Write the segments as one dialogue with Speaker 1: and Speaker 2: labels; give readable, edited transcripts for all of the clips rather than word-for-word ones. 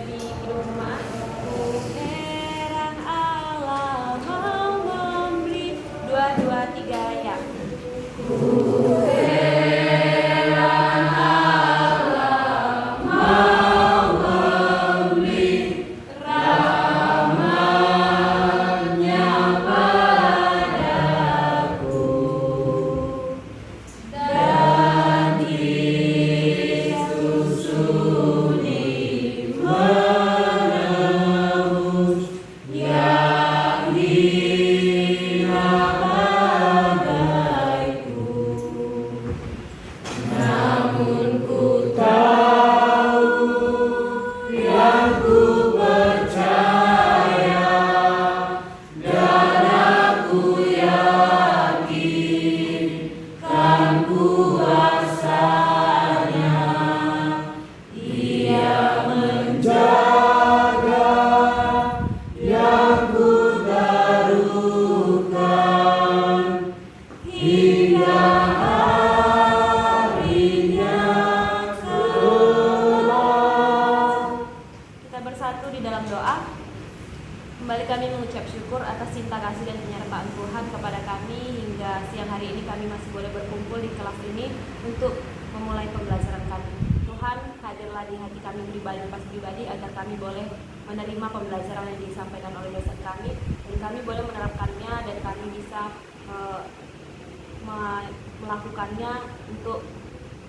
Speaker 1: di Kidung Jemaat. Ku heran Allah mau memberi 2, 2, 3 ya. Kembali kami mengucap syukur atas cinta kasih dan penyertaan Tuhan kepada kami hingga siang hari ini kami masih boleh berkumpul di kelas ini untuk memulai pembelajaran kami. Tuhan, hadirlah di hati kami pribadi agar kami boleh menerima pembelajaran yang disampaikan oleh dosen kami dan kami boleh menerapkannya dan kami bisa melakukannya untuk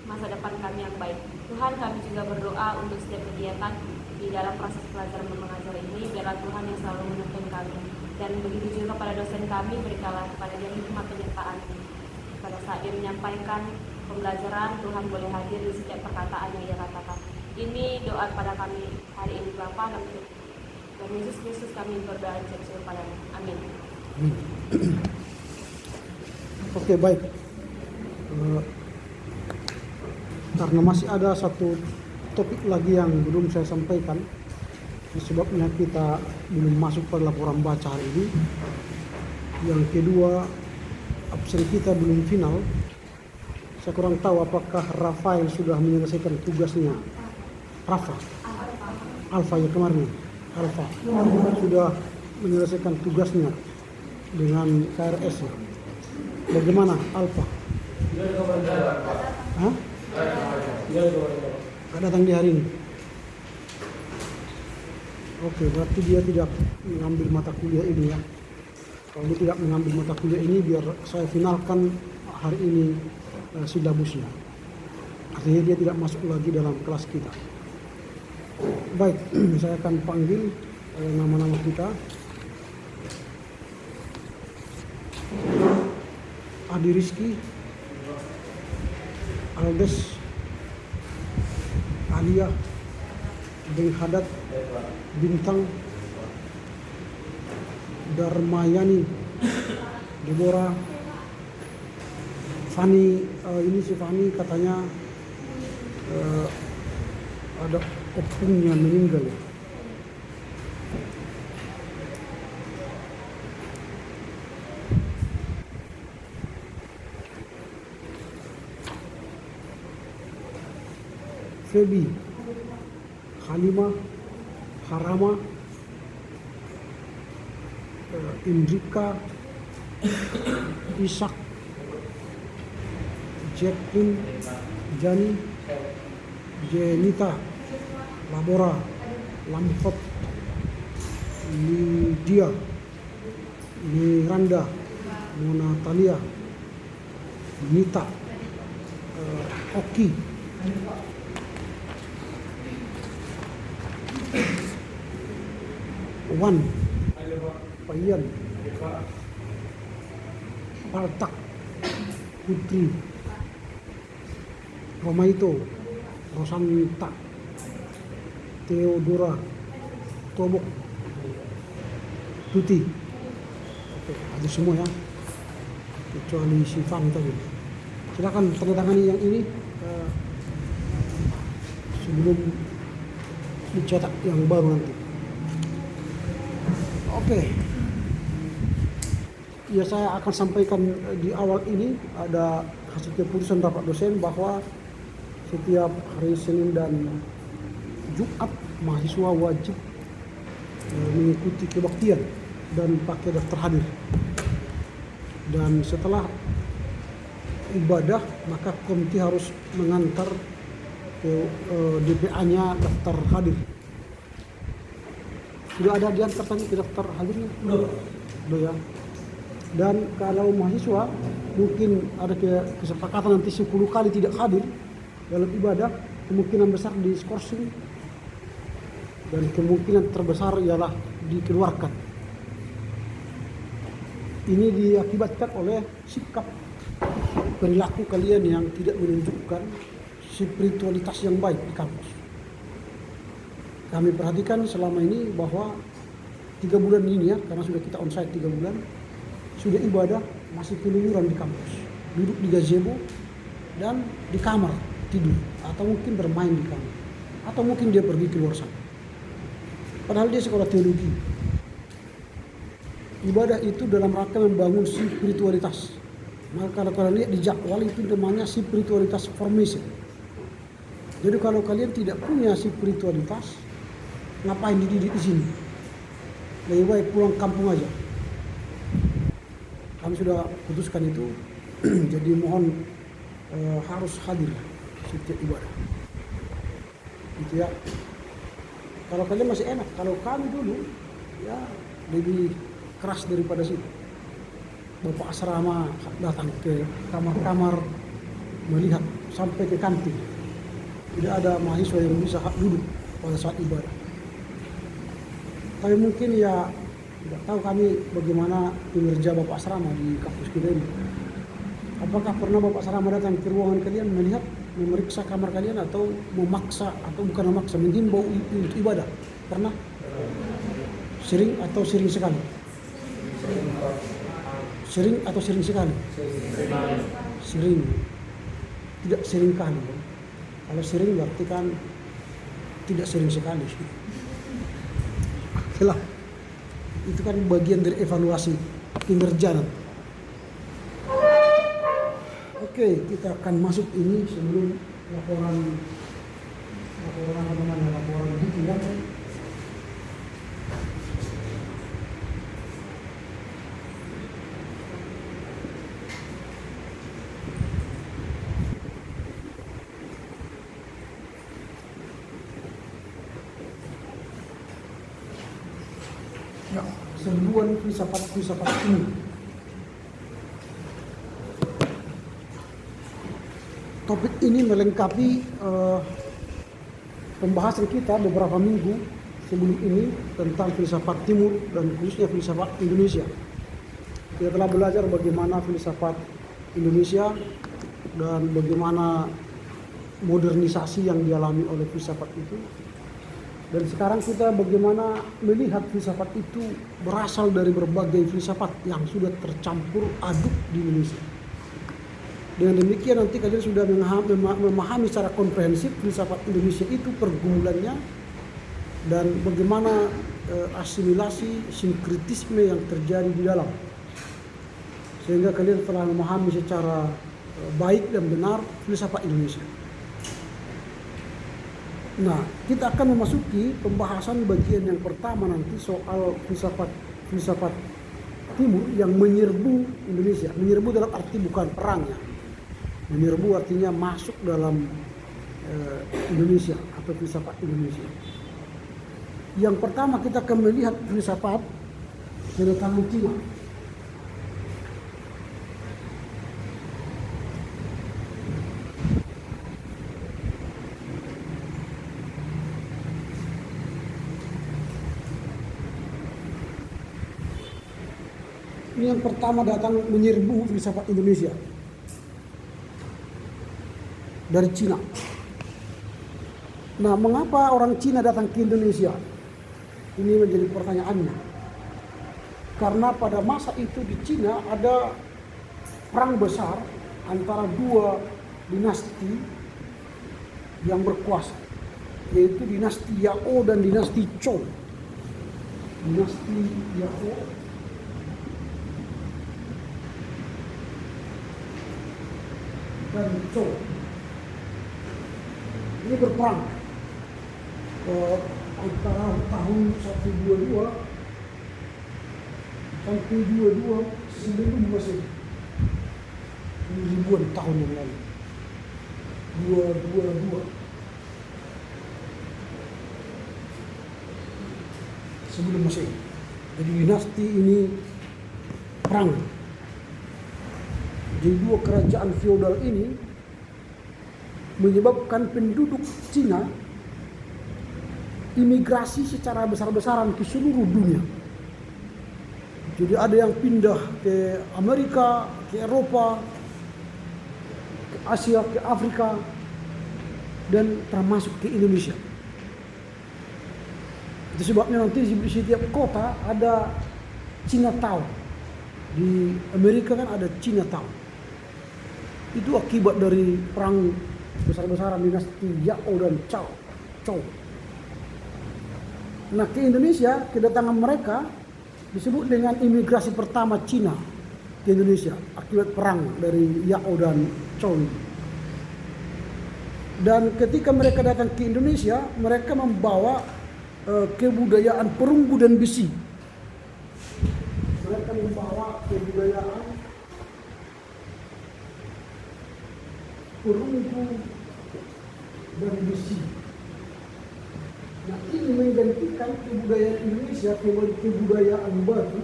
Speaker 1: masa depan kami yang baik. Tuhan, kami juga berdoa untuk setiap kegiatan di dalam proses pelajaran dan mengajar ini, biarlah Tuhan yang selalu menuntun kami. Dan begitu juga kepada dosen kami, berikanlah kepada dia hikmat penyertaan. Pada saat dia menyampaikan pembelajaran, Tuhan boleh hadir di setiap perkataan yang dia katakan. Ini doa pada kami hari ini Bapa dan Yesus Kristus kami berdoa dan padamu. Amin.
Speaker 2: Oke, baik. Karena masih ada satu topik lagi yang belum saya sampaikan, sebabnya kita belum masuk pada laporan baca hari ini. Yang kedua, absen kita belum final. Saya kurang tahu apakah Rafael sudah menyelesaikan tugasnya. Alfa ya kemarin. Alfa sudah menyelesaikan tugasnya dengan KRS. Bagaimana Alfa? Hah? Datang di hari ini. Oke, berarti dia tidak mengambil mata kuliah ini ya. Kalau dia tidak mengambil mata kuliah ini, biar saya finalkan hari ini silabusnya. Artinya dia tidak masuk lagi dalam kelas kita. Baik, saya akan panggil nama-nama kita. Adi Rizky, Aldes, Alia, Beng Hadat, Bintang, Darmayani, Deborah, Fani. Ini si Fani katanya ada opungnya meninggal. Febi, Halimah, Harama, Indrika, Ishak, Jacqueline, Jani, Jenita, Labora, Lamfot, Lydia, Miranda, Mona Talia, Nita, Oki, Wan, Payan, Paltak, Putri, Romaito, Rosanta, Theodora, Tobok, Tuti. Oke, ada semua ya, kecuali si Fan tadi. Silakan tanda tangani yang ini sebelum dicetak yang baru nanti. Oke. Ya, saya akan sampaikan di awal ini ada hasil keputusan rapat dosen bahwa setiap hari Senin dan Jumat mahasiswa wajib mengikuti kebaktian dan pakai daftar hadir. Dan setelah ibadah maka komite harus mengantar ke DPA-nya daftar hadir. Sudah ada diantar tadi ke daftar hadirnya? Udah ya. Dan kalau mahasiswa mungkin ada kesepakatan nanti 10 kali tidak hadir dalam ibadah, kemungkinan besar diskorsing dan kemungkinan terbesar ialah dikeluarkan. Ini diakibatkan oleh sikap perilaku kalian yang tidak menunjukkan spiritualitas yang baik di kampus. Kami perhatikan selama ini bahwa 3 bulan ini ya, karena sudah kita onsite 3 bulan, sudah ibadah masih keluyuran di kampus, duduk di gazebo dan di kamar tidur, atau mungkin bermain di kamar, atau mungkin dia pergi keluar sana. Padahal dia sekolah teologi. Ibadah itu dalam rangka membangun spiritualitas. Maka kalau kalian lihat di jadwal itu namanya spiritualitas formation. Jadi kalau kalian tidak punya spiritualitas, ngapain dididik di sini? Lebih baik pulang kampung aja. Kami sudah putuskan itu, jadi mohon harus hadir setiap ibadah. Gitu ya. Kalau kalian masih enak, kalau kami dulu ya lebih keras daripada situ. Bapak asrama datang ke kamar-kamar melihat sampai ke kantin. Tidak ada mahasiswa yang bisa duduk pada saat ibadah. Tapi mungkin ya tidak tahu kami bagaimana kinerja Bapak asrama di kampus kita ini. Apakah pernah Bapak asrama datang ke ruangan kalian melihat, memeriksa kamar kalian atau memaksa atau bukan memaksa, menghimbau untuk ibadah? Pernah? Sering atau sering sekali? Sering atau sering sekali? Sering. Tidak sering kali. Kalau sering berarti kan tidak sering sekali. Okelah. Itu kan bagian dari evaluasi kinerja nanti. Oke, kita akan masuk ini sebelum laporan buku ya. Ya, serbuan filsafat ini. Topik ini melengkapi pembahasan kita beberapa minggu sebelum ini tentang filsafat Timur dan khususnya filsafat Indonesia. Kita telah belajar bagaimana filsafat Indonesia dan bagaimana modernisasi yang dialami oleh filsafat itu. Dan sekarang kita bagaimana melihat filsafat itu berasal dari berbagai filsafat yang sudah tercampur aduk di Indonesia. Dengan demikian nanti kalian sudah memahami secara komprehensif filsafat Indonesia itu pergumulannya dan bagaimana asimilasi sinkritisme yang terjadi di dalam. Sehingga kalian telah memahami secara baik dan benar filsafat Indonesia. Nah, kita akan memasuki pembahasan bagian yang pertama nanti soal filsafat Timur yang menyerbu Indonesia. Menyerbu dalam arti bukan perang ya. Menyerbu artinya masuk dalam Indonesia atau filsafat Indonesia. Yang pertama kita akan melihat filsafat kedatangan Cina. Ini yang pertama datang menyerbu filsafat Indonesia dari Cina. Nah, mengapa orang Cina datang ke Indonesia? Ini menjadi pertanyaannya. Karena pada masa itu di Cina ada perang besar antara dua dinasti yang berkuasa, yaitu dinasti Yao dan dinasti Zhou. Dinasti Yao dan Zhou ini berperang. antara tahun 122 sampai 22 sebelum Masehi, ribuan tahun yang lalu. 222 sebelum Masehi. Jadi dinasti ini perang. Jadi dua kerajaan feodal ini menyebabkan penduduk Cina imigrasi secara besar-besaran ke seluruh dunia. Jadi ada yang pindah ke Amerika, ke Eropa, ke Asia, ke Afrika, dan termasuk ke Indonesia. Itu sebabnya nanti di setiap kota ada Chinatown. Di Amerika kan ada Chinatown. Itu akibat dari perang besar-besaran dinasti Yao dan Zhou. Nah, ke Indonesia, kedatangan mereka disebut dengan imigrasi pertama Cina ke Indonesia akibat perang dari Yao dan Zhou. Dan ketika mereka datang ke Indonesia, mereka membawa kebudayaan perunggu dan besi. Mereka membawa kebudayaan perunggu dan besi. Nah, ini menggantikan kebudayaan Indonesia kebudayaan batu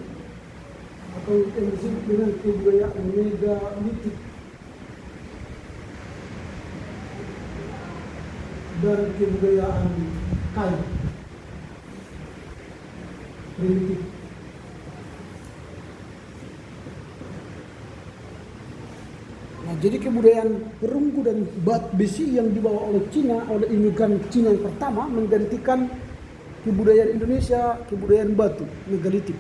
Speaker 2: atau yang disebut dengan kebudayaan megalitik dan kebudayaan kayu primitif. Nah, jadi kebudayaan perunggu dan besi yang dibawa oleh Cina, oleh imigran Cina yang pertama menggantikan kebudayaan Indonesia, kebudayaan batu, megalitik.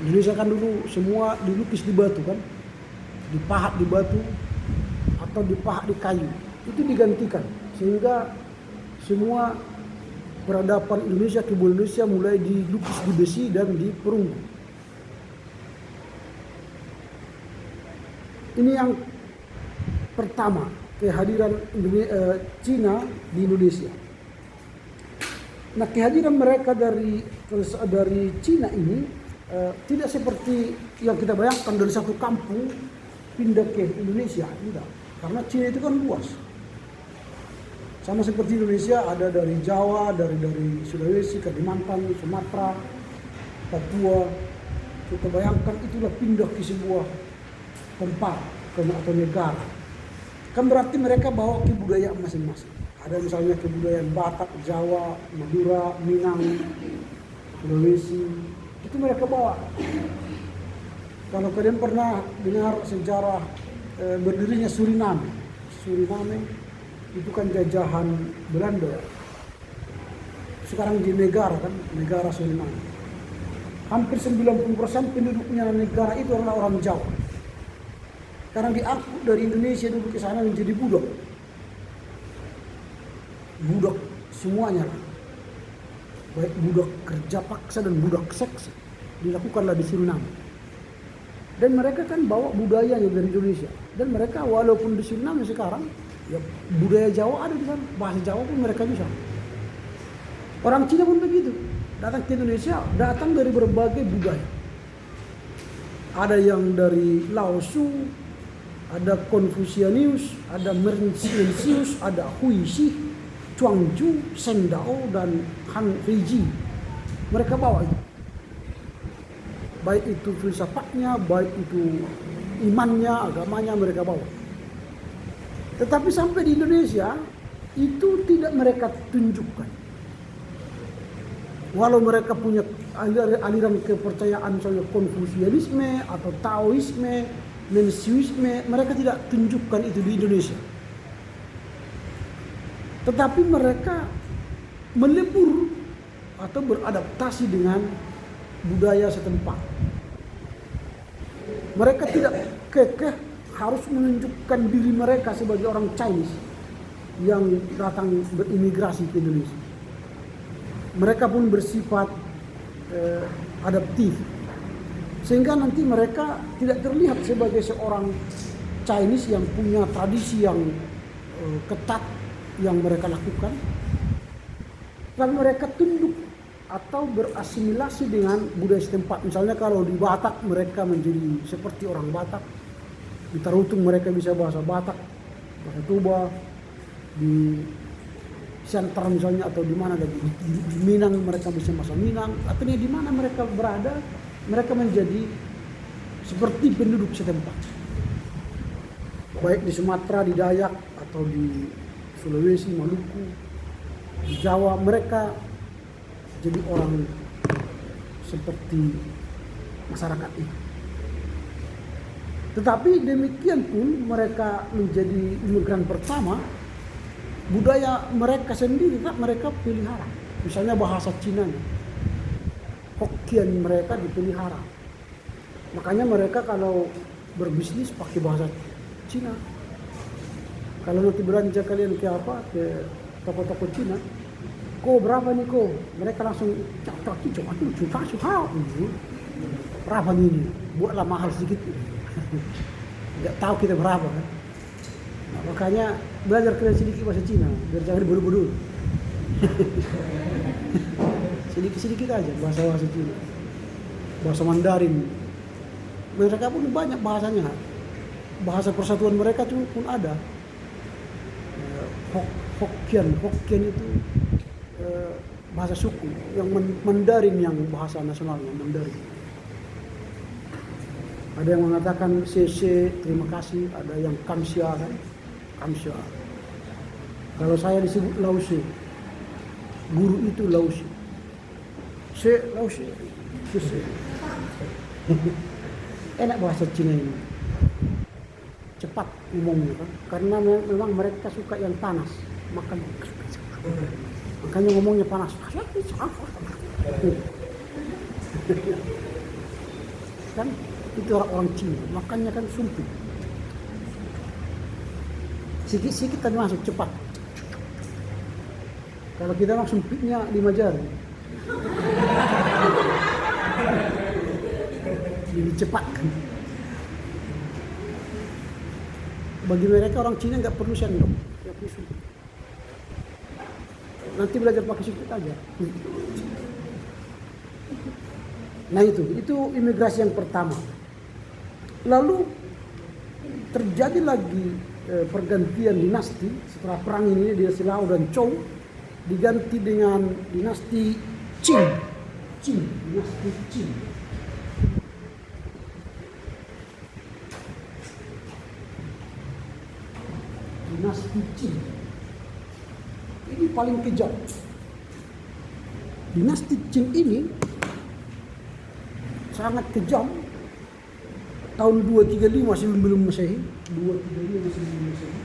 Speaker 2: Indonesia kan dulu semua dilukis di batu kan, dipahat di batu atau dipahat di kayu. Itu digantikan sehingga semua peradaban Indonesia, kebudayaan Indonesia mulai dilukis di besi dan di perunggu. Ini yang pertama, kehadiran Cina di Indonesia. Nah, kehadiran mereka dari Cina ini tidak seperti yang kita bayangkan dari satu kampung pindah ke Indonesia, tidak. Karena Cina itu kan luas. Sama seperti Indonesia, ada dari Jawa, dari Sulawesi, Kalimantan, Sumatera, Papua. Kita bayangkan itulah pindah ke sebuah tempat atau negara. Kan berarti mereka bawa kebudayaan masing-masing. Ada misalnya kebudayaan Batak, Jawa, Madura, Minang, Sulawesi. Itu mereka bawa. Kalau kalian pernah dengar sejarah berdirinya Suriname. Suriname itu kan jajahan Belanda. Sekarang di negara kan, negara Suriname. Hampir 90% penduduknya negara itu adalah orang Jawa. Karena diangkut dari Indonesia dulu ke sana menjadi budak. Budak semuanya. Baik budak kerja paksa dan budak seks dilakukanlah di Suriname. Dan mereka kan bawa budayanya dari Indonesia. Dan mereka walaupun di Suriname sekarang, ya budaya Jawa ada di sana. Bahasa Jawa pun mereka bisa. Orang Cina pun begitu. Datang ke Indonesia, datang dari berbagai budaya. Ada yang dari Laosu, ada Konfusianius, ada Mencius, ada Huixi, Chuangju, Sendao, dan Han Feiji. Mereka bawa itu. Baik itu filsafatnya, baik itu imannya, agamanya mereka bawa. Tetapi sampai di Indonesia, itu tidak mereka tunjukkan. Walau mereka punya aliran kepercayaan misalnya Konfusianisme atau Taoisme, Menciusme, mereka tidak tunjukkan itu di Indonesia. Tetapi mereka melebur atau beradaptasi dengan budaya setempat. Mereka tidak kekeh harus menunjukkan diri mereka sebagai orang Chinese yang datang berimigrasi ke Indonesia. Mereka pun bersifat adaptif. Sehingga nanti mereka tidak terlihat sebagai seorang Chinese yang punya tradisi yang ketat yang mereka lakukan. Tapi mereka tunduk atau berasimilasi dengan budaya setempat. Misalnya kalau di Batak mereka menjadi seperti orang Batak, di Tarutung mereka bisa bahasa Batak, bahasa Toba, di Siantar misalnya atau di mana lagi, di Minang mereka bisa bahasa Minang. Artinya di mana mereka berada, mereka menjadi seperti penduduk setempat. Baik di Sumatera, di Dayak atau di Sulawesi, Maluku, di Jawa, mereka jadi orang seperti masyarakat itu. Tetapi demikian pun mereka menjadi imigran pertama, budaya mereka sendiri tak mereka pelihara. Misalnya bahasa Cina, Hokkien mereka dipelihara. Makanya mereka kalau berbisnis pakai bahasa Cina. Kalau nanti belanja kalian ke toko-toko Cina, ko berapa nih ko? Mereka langsung berapa nih? Buatlah mahal sedikit. Nggak tahu kita berapa kan? Nah, makanya belajar kalian sedikit bahasa Cina biar jangan bodoh-bodoh. Sedikit-sedikit aja bahasa Cina, bahasa Mandarin. Mereka pun banyak bahasanya. Bahasa persatuan mereka pun ada. Hokkien itu bahasa suku, yang Mandarin yang bahasa nasionalnya Mandarin. Ada yang mengatakan CC terima kasih, ada yang kamsia kan, kamsia. Kalau saya disebut lause, guru itu lause, lause, CC. Enak bahasa Cina ini, cepat ngomongnya kan, karena memang mereka suka yang panas, makanya ngomongnya panas. Kan itu orang Cina, makanya kan sumpit. Sikit-sikit kan masuk cepat. Kalau kita mah sumpitnya 5 jari. Lebih cepat kan. Bagi mereka orang Cina nggak perlu sendok, nggak perlu sumpit. Nanti belajar pakai sumpit aja. Nah itu imigrasi yang pertama. Lalu terjadi lagi pergantian dinasti setelah perang ini, dinasti Lao dan Zhou diganti dengan dinasti Qing, dinasti Qing. Dinasti Qing ini paling kejam. Dinasti Qing ini sangat kejam. Tahun 235 sebelum Masehi, 235 sebelum Masehi.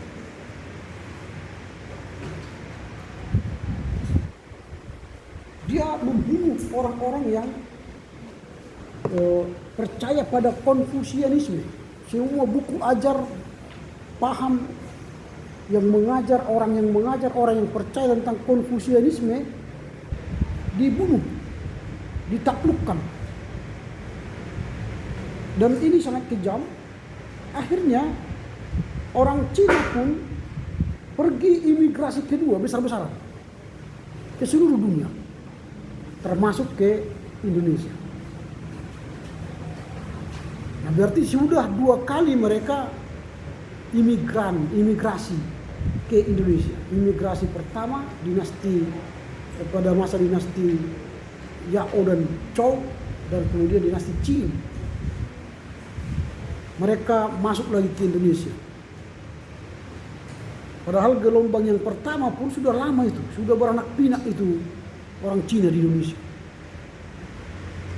Speaker 2: Dia membunuh orang-orang yang percaya pada Konfusianisme. Semua buku ajar paham yang mengajar orang yang percaya tentang Konfusianisme dibunuh, ditaklukkan. Dan ini sangat kejam. Akhirnya orang Cina pun pergi imigrasi kedua besar-besaran ke seluruh dunia, termasuk ke Indonesia. Nah, berarti sudah 2 kali mereka imigrasi ke Indonesia. Imigrasi pertama pada masa dinasti Yao dan Zhou, dan kemudian dinasti Qing. Mereka masuk lagi ke Indonesia. Padahal gelombang yang pertama pun sudah lama itu, sudah beranak pinak itu orang Cina di Indonesia.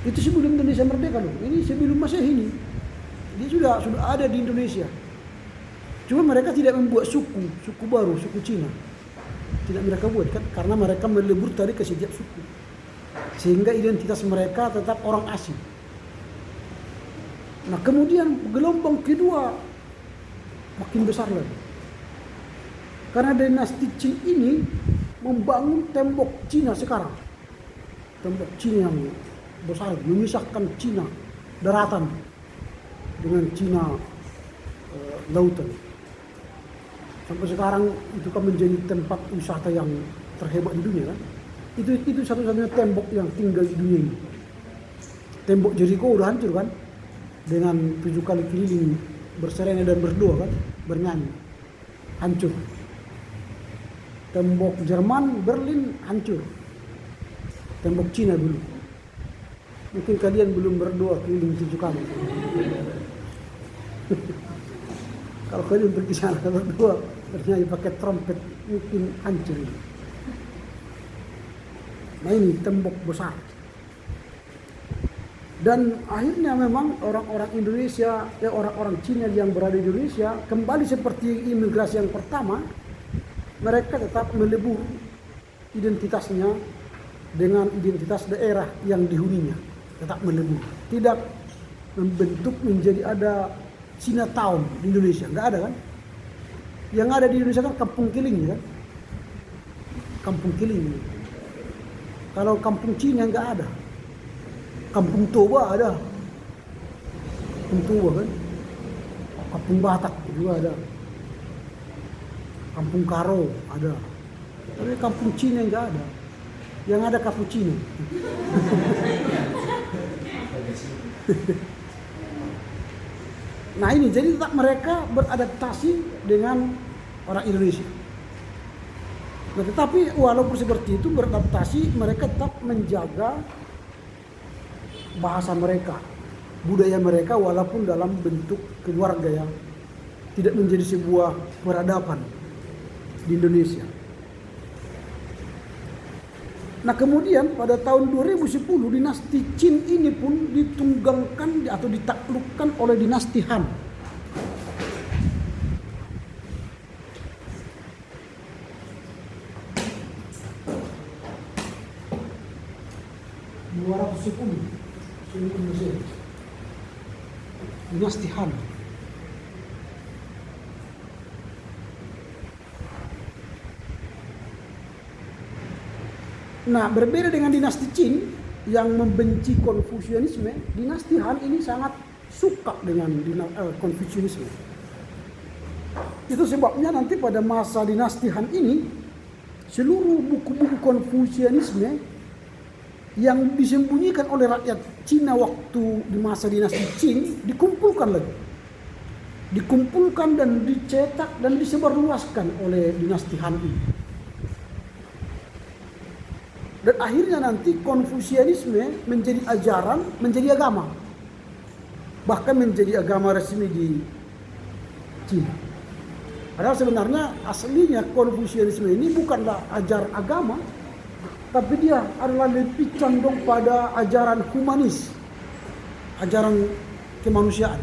Speaker 2: Itu sebelum Indonesia merdeka loh. Ini sebelum Masehi ini. Dia sudah ada di Indonesia. Cuma mereka tidak membuat suku baru, suku Cina. Tidak mereka buat kan, karena mereka melebur tadi ke setiap suku. Sehingga identitas mereka tetap orang asing. Nah, kemudian gelombang kedua makin besar lagi. Karena dinasti Qing ini membangun tembok Cina sekarang. Tembok Cina yang besar memisahkan Cina daratan dengan Cina lautan. Sampai sekarang itu kan menjadi tempat wisata yang terhebat di dunia kan. Itu satu-satunya tembok yang tinggal di dunia ini. Tembok Jericho udah hancur kan, dengan 7 kali keliling berserena dan berdoa kan, bernyanyi, hancur. Tembok Jerman Berlin hancur. Tembok Cina dulu. Mungkin kalian belum berdoa keliling 7 kali. Kalau kalian pergi sana berdoa bernyanyi pakai trompet, mungkin hancur ini. Nah ini tembok besar. Dan akhirnya memang orang-orang Indonesia, orang-orang Cina yang berada di Indonesia kembali seperti imigrasi yang pertama. Mereka tetap melebur identitasnya dengan identitas daerah yang dihuninya, tetap melebur. Tidak membentuk menjadi ada Chinatown di Indonesia, nggak ada kan? Yang ada di Indonesia kan kampung kiling kan? Kampung kiling. Kalau kampung Cina nggak ada. Kampung Toba ada. Kampung Toba kan? Kampung Batak juga ada. Kampung Karo ada. Tapi kampung Cina nggak ada. Yang ada cappuccino. Nah ini jadi tetap mereka beradaptasi dengan orang Indonesia. Nah, tetapi walaupun seperti itu beradaptasi, mereka tetap menjaga bahasa mereka, budaya mereka, walaupun dalam bentuk keluarga yang tidak menjadi sebuah peradaban di Indonesia. Nah kemudian pada tahun 2010 dinasti Qin ini pun ditunggangkan atau ditaklukkan oleh dinasti Han. Dinasti Han. Nah, berbeda dengan dinasti Qin yang membenci Konfusianisme, dinasti Han ini sangat suka dengan Konfusianisme. Itu sebabnya nanti pada masa dinasti Han ini, seluruh buku-buku Konfusianisme yang disembunyikan oleh rakyat Cina waktu di masa dinasti Qin dikumpulkan lagi. Dikumpulkan dan dicetak dan disebarluaskan oleh dinasti Han ini. Dan akhirnya nanti Konfusianisme menjadi ajaran, menjadi agama. Bahkan menjadi agama resmi di Cina. Padahal sebenarnya aslinya Konfusianisme ini bukanlah ajaran agama, tapi dia adalah lebih condong pada ajaran humanis, ajaran kemanusiaan.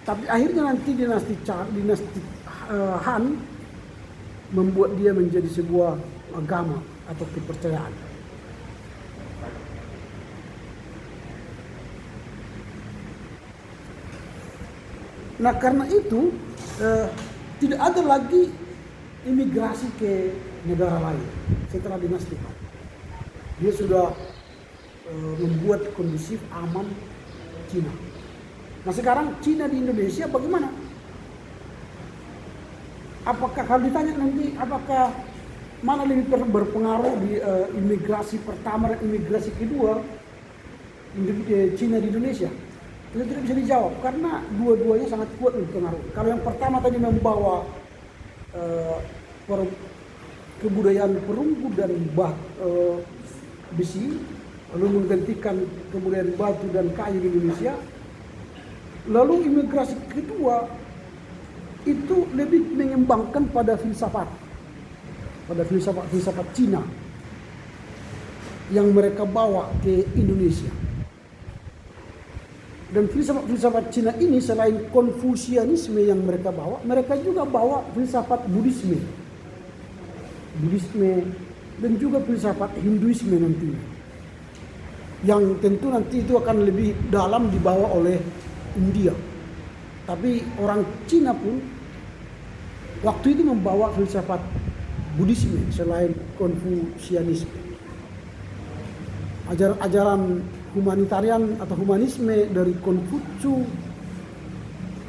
Speaker 2: Tapi akhirnya nanti dinasti Han membuat dia menjadi sebuah agama atau kepercayaan. Nah karena itu tidak ada lagi imigrasi ke negara lain setelah dinasti Han. Dia sudah membuat kondusif, aman Cina. Nah sekarang Cina di Indonesia bagaimana? Apakah kalau ditanya nanti apakah mana lebih berpengaruh di imigrasi pertama dan imigrasi kedua Cina di Indonesia? Itu tidak bisa dijawab karena dua-duanya sangat kuat berpengaruh. Kalau yang pertama tadi membawa kebudayaan perunggu dan besi, lalu menggantikan kebudayaan batu dan kayu di Indonesia. Lalu imigrasi kedua itu lebih mengembangkan pada filsafat Cina yang mereka bawa ke Indonesia. Dan filsafat Cina ini selain Konfusianisme yang mereka bawa, mereka juga bawa filsafat Buddhisme dan juga filsafat Hinduisme nantinya. Yang tentu nanti itu akan lebih dalam dibawa oleh India. Tapi orang Cina pun waktu itu membawa filsafat Buddhisme selain Konfusianisme. Ajaran humanitarian atau humanisme dari Konfutsu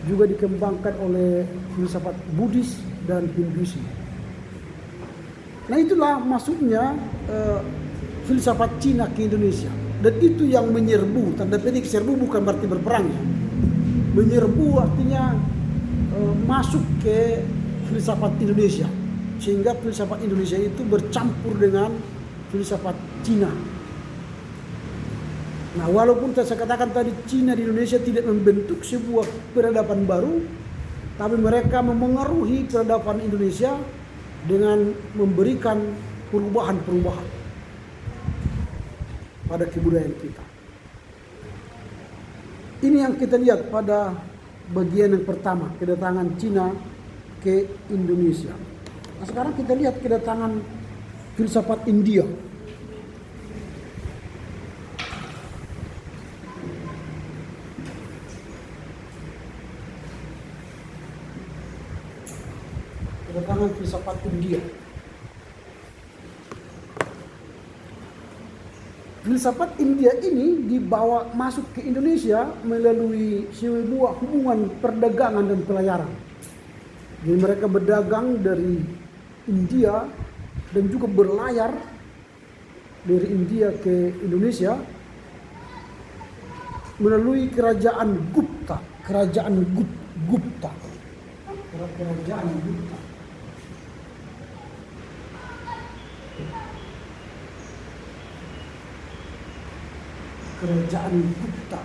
Speaker 2: juga dikembangkan oleh filsafat Buddhis dan Hinduisme. Nah itulah masuknya filsafat Cina ke Indonesia. Dan itu yang menyerbu, tanda petik serbu bukan berarti berperang ya. Menyerbu artinya masuk ke filsafat Indonesia. Sehingga filsafat Indonesia itu bercampur dengan filsafat Cina. Nah walaupun saya katakan tadi Cina di Indonesia tidak membentuk sebuah peradaban baru, tapi mereka memengaruhi peradaban Indonesia dengan memberikan perubahan-perubahan pada kebudayaan kita. Ini yang kita lihat pada bagian yang pertama, kedatangan Cina ke Indonesia. Nah, sekarang kita lihat kedatangan filsafat India. Kedatangan filsafat India. Filsafat India ini dibawa masuk ke Indonesia melalui sebuah hubungan perdagangan dan pelayaran. Jadi mereka berdagang dari India dan juga berlayar dari India ke Indonesia melalui kerajaan Gupta, kerajaan Gupta. Kerajaan Gupta. Kerajaan Gupta.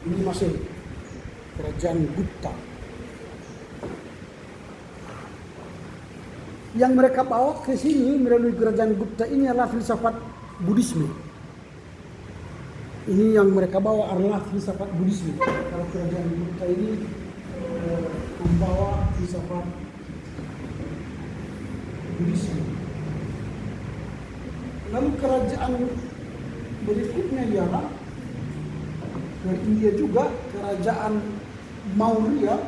Speaker 2: Ini masih kerajaan Gupta. Yang mereka bawa ke sini melalui kerajaan Gupta ini adalah filsafat Buddhisme. Ini yang mereka bawa adalah filsafat Buddhisme. Kalau kerajaan Gupta ini membawa filsafat Buddhisme. Lalu kerajaan berikutnya ialah dari India juga kerajaan Maurya.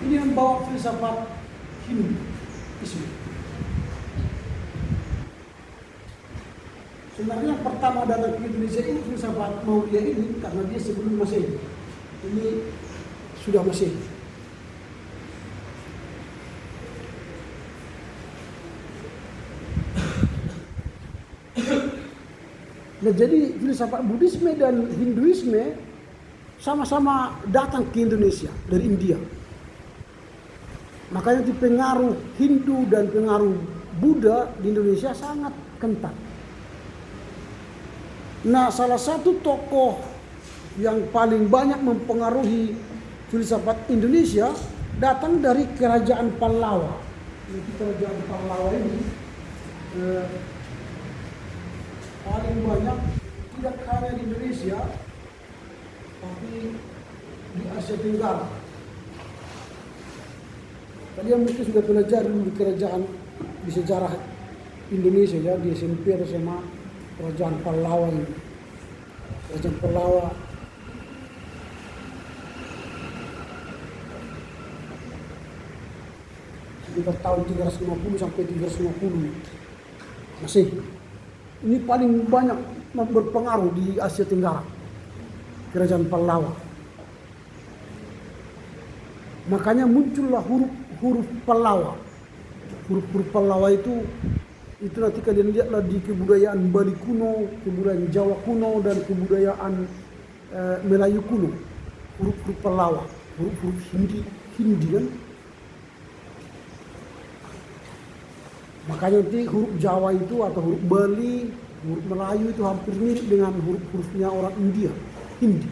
Speaker 2: Ini membawa filsafat Hinduisme. Sebenarnya pertama datang ke Indonesia ini filsafat Maurya ini karena dia sebelum Masehi. Ini sudah Masehi. Nah, jadi filsafat Buddhisme dan Hinduisme sama-sama datang ke Indonesia dari India. Makanya itu pengaruh Hindu dan pengaruh Buddha di Indonesia sangat kental. Nah, salah satu tokoh yang paling banyak mempengaruhi filsafat Indonesia datang dari kerajaan Pallawa. Jadi kerajaan Pallawa ini paling banyak tidak hanya di Indonesia tapi di Asia Tenggara. Kalian mungkin sudah belajar di kerajaan di sejarah Indonesia ya, di SMP atau SMA, kerajaan Pallawa ini. Kerajaan Pallawa sekitar tahun 350 sampai 350 masih. Ini paling banyak berpengaruh di Asia Tenggara, kerajaan Pallawa. Makanya muncullah huruf Pallawa. Huruf Pallawa itu nanti kalian lihatlah di kebudayaan Bali kuno, kebudayaan Jawa kuno, dan kebudayaan Melayu kuno. Huruf Pallawa, huruf Hindi kan. Makanya nanti huruf Jawa itu atau huruf Bali, huruf Melayu itu hampir mirip dengan hurufnya orang India, Hindi.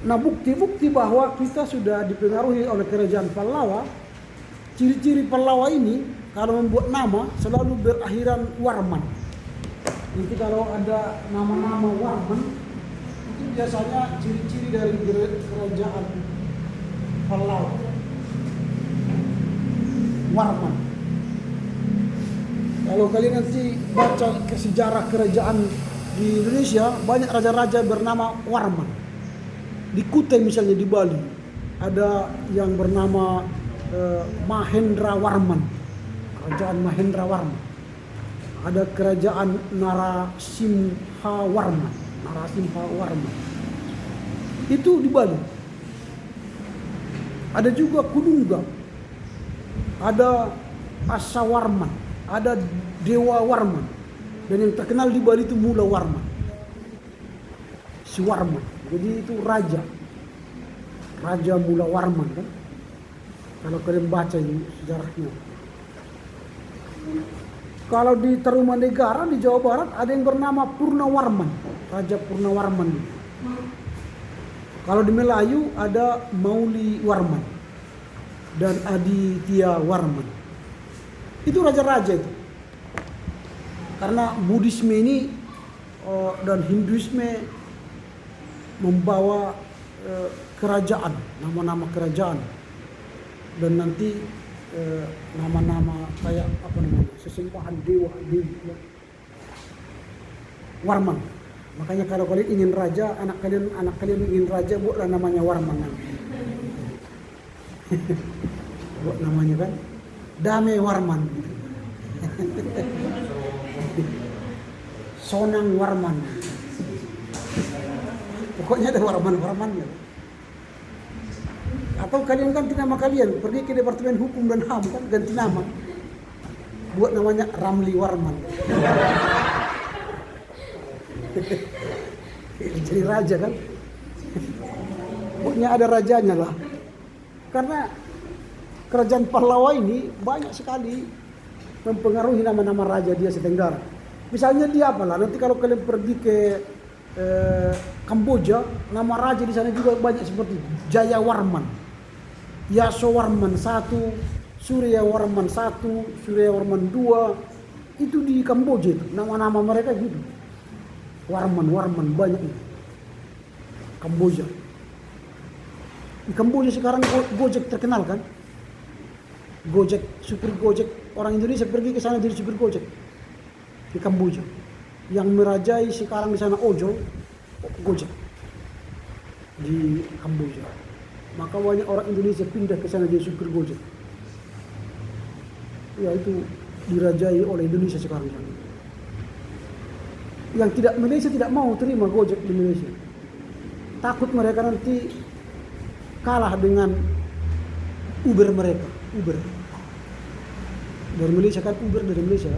Speaker 2: Nah, bukti-bukti bahwa kita sudah dipengaruhi oleh kerajaan Pallawa. Ciri-ciri Pallawa ini kalau membuat nama selalu berakhiran Warman. Jadi kalau ada nama-nama Warman itu biasanya ciri-ciri dari kerajaan Pallawa. Warman. Kalau kalian nanti baca sejarah kerajaan di Indonesia, banyak raja-raja bernama Warman. Di Kutai misalnya di Bali ada yang bernama Mahendrawarman, kerajaan Mahendrawarman. Ada kerajaan Narasimhawarman, itu di Bali. Ada juga Kunungga, ada Asawarman, ada Dewa Warman, dan yang terkenal di Bali itu Mula Warman, si Warman. Jadi itu raja Mula Warman kan. Kalau kalian baca ini sejarahnya. Kalau di Tarumanegara di Jawa Barat ada yang bernama Purnawarman, Raja Purnawarman. Kalau di Melayu ada Mauli Warman dan Aditya Warman. Itu raja-raja itu. Karena Buddhisme ini dan Hinduisme membawa kerajaan, nama-nama kerajaan, dan nanti nama-nama kayak apa namanya, sesembahan dewa dewi ya. Warman. Makanya kalau kalian ingin raja, anak kalian ingin raja, buatlah namanya Warman nanti. Buat namanya kan Dame Warman. Sonang Warman. Pokoknya ada Warman-Warmannya. Atau kalian ganti nama kalian, pergi ke Departemen Hukum dan HAM kan, ganti nama. Buat namanya Ramli Warman. Jadi raja kan. Pokoknya ada rajanya lah. Karena kerajaan Pahlawa ini banyak sekali mempengaruhi nama-nama raja di Asia Tenggara. Misalnya di apalah, nanti kalau kalian pergi ke Kamboja, nama raja di sana juga banyak seperti Jaya Warman, Yasowarman 1, Surya Warman 1, Surya Warman 2. Itu di Kamboja itu, nama-nama mereka gitu. Warman banyak itu. Kamboja. Di Kamboja sekarang Gojek terkenal kan? Gojek, supir Gojek, orang Indonesia pergi ke sana jadi supir Gojek. Di Kamboja. Yang merajai sekarang di sana ojol, Gojek. Di Kamboja. Maka banyak orang Indonesia pindah ke sana jadi supir Gojek. Ya itu dirajai oleh Indonesia sekarang. Yang tidak, Malaysia tidak mau terima Gojek di Malaysia. Takut mereka nanti kalah dengan Uber mereka. Uber. Dari Malaysia kan, Uber dari Malaysia.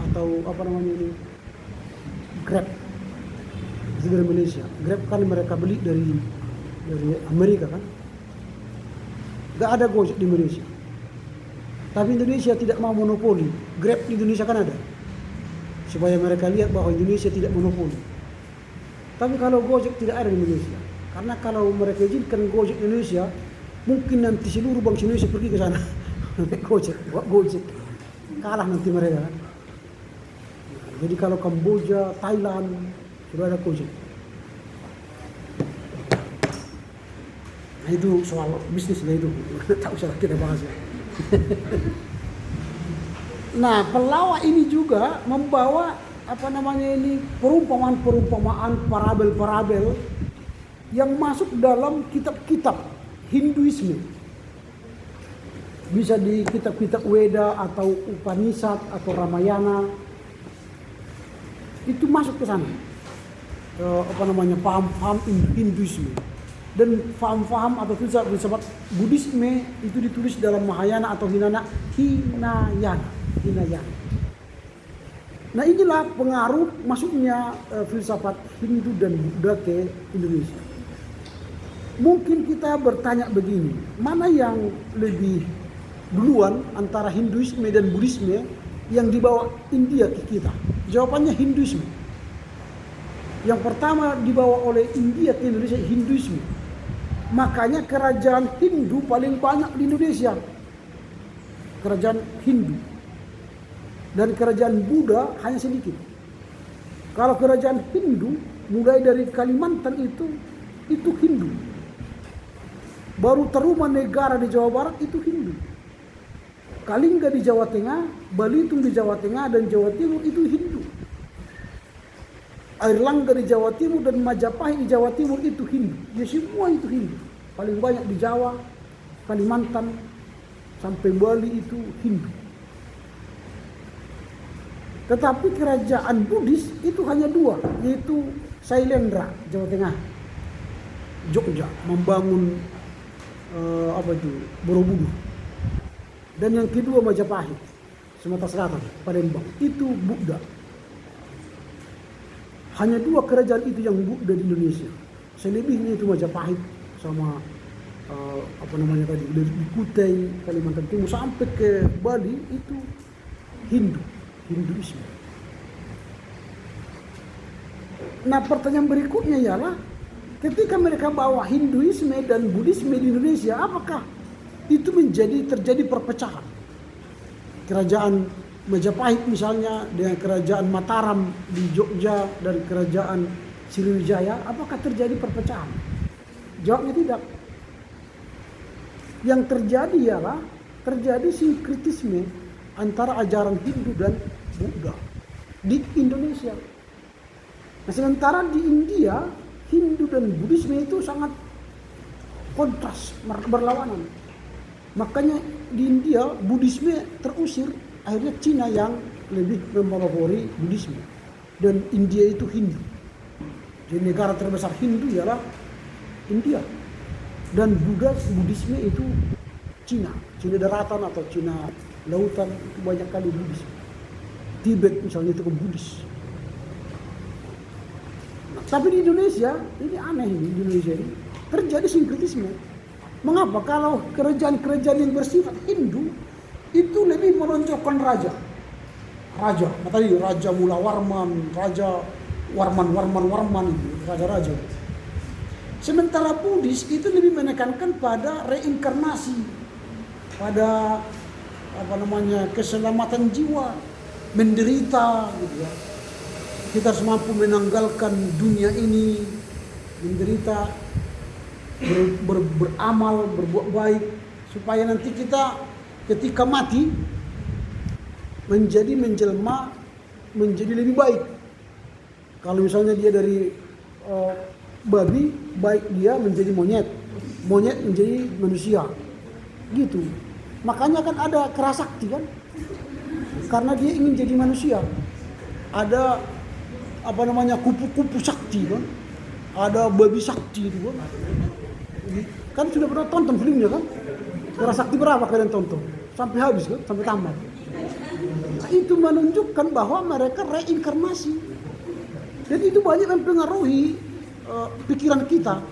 Speaker 2: Atau apa namanya ini, Grab. Itu dari Malaysia. Grab kan mereka beli dari Amerika kan. Gak ada Gojek di Malaysia. Tapi Indonesia tidak mau monopoli. Grab di Indonesia kan ada. Supaya mereka lihat bahwa Indonesia tidak monopoli. Tapi kalau Gojek tidak ada di Indonesia. Karena kalau mereka izinkan Gojek di Indonesia, mungkin nanti seluruh bangsa Indonesia pergi ke sana. Gojek. Kalah nanti mereka kan. Jadi kalau Kamboja, Thailand, sudah ada Gojek. Nah itu soal bisnis lah itu. Tak usah kita bahas ya. Nah, pelawak ini juga membawa apa namanya ini, perumpamaan-perumpamaan, parabel-parabel yang masuk dalam kitab-kitab Hinduisme. Bisa di kitab-kitab Weda atau Upanishad atau Ramayana. Itu masuk ke sana. Apa namanya, paham-paham Hinduisme. Dan paham-paham atau filsafat Buddhisme itu ditulis dalam Mahayana atau Hinayana. Nah inilah pengaruh masuknya filsafat Hindu dan Buddha ke Indonesia. Mungkin kita bertanya begini, mana yang lebih duluan antara Hinduisme dan Buddhisme yang dibawa India ke kita? Jawabannya Hinduisme. Yang pertama dibawa oleh India ke Indonesia, Hinduisme. Makanya kerajaan Hindu paling banyak di Indonesia. Kerajaan Hindu. Dan kerajaan Buddha hanya sedikit. Kalau kerajaan Hindu mulai dari Kalimantan itu Hindu. Baru Tarumanegara di Jawa Barat itu Hindu. Kalingga di Jawa Tengah, Balitung di Jawa Tengah dan Jawa Timur itu Hindu. Airlangga di Jawa Timur dan Majapahit di Jawa Timur itu Hindu. Ya semua itu Hindu. Paling banyak di Jawa, Kalimantan, sampai Bali itu Hindu. Tetapi kerajaan Buddhis itu hanya dua, yaitu Sailendra, Jawa Tengah, Jogja, membangun Borobudur. Dan yang kedua Majapahit, Sumatera Selatan, Palembang, itu Buddha. Hanya dua kerajaan itu yang Buddha di Indonesia. Selebihnya itu Majapahit sama dari Kutai, Kalimantan Timur sampai ke Bali itu Hinduisme. Nah, pertanyaan berikutnya ialah ketika mereka bawa Hinduisme dan Buddhisme di Indonesia, apakah itu terjadi perpecahan? Kerajaan Majapahit misalnya dengan kerajaan Mataram di Jogja dan kerajaan Sriwijaya, apakah terjadi perpecahan? Jawabnya tidak. Yang terjadi ialah terjadi sinkretisme antara ajaran Hindu dan Buddha di Indonesia. Nah, sementara di India Hindu dan Buddhisme itu sangat kontras, berlawanan. Makanya di India Buddhisme terusir, akhirnya Cina yang lebih mempelopori Buddhisme dan India itu Hindu. Jadi negara terbesar Hindu ialah India dan Buddhisme itu Cina daratan atau Cina lautan itu banyak kali Buddhisme. Tibet misalnya itu ke Buddhis. Nah, tapi di Indonesia ini aneh, di Indonesia ini terjadi sinkretisme. Mengapa? Kalau kerajaan-kerajaan yang bersifat Hindu itu lebih menonjolkan raja. Tadi Raja Mula Warman, Raja Warman itu, raja-raja. Sementara Buddhis itu lebih menekankan pada reinkarnasi, pada keselamatan jiwa, menderita gitu ya. Kita harus mampu menanggalkan dunia ini, menderita, beramal, berbuat baik supaya nanti kita ketika mati menjelma menjadi lebih baik. Kalau misalnya dia dari babi, baik dia menjadi monyet menjadi manusia. Gitu. Makanya kan ada kerasakti kan? Karena dia ingin jadi manusia. Ada kupu-kupu sakti kan? Ada babi sakti itu kan? Kan sudah pernah tonton filmnya kan? Kerasakti berapa kalian tonton? Sampai habis kan? Sampai tamat. Nah, itu menunjukkan bahwa mereka reinkarnasi. Dan itu banyak mempengaruhi pikiran kita.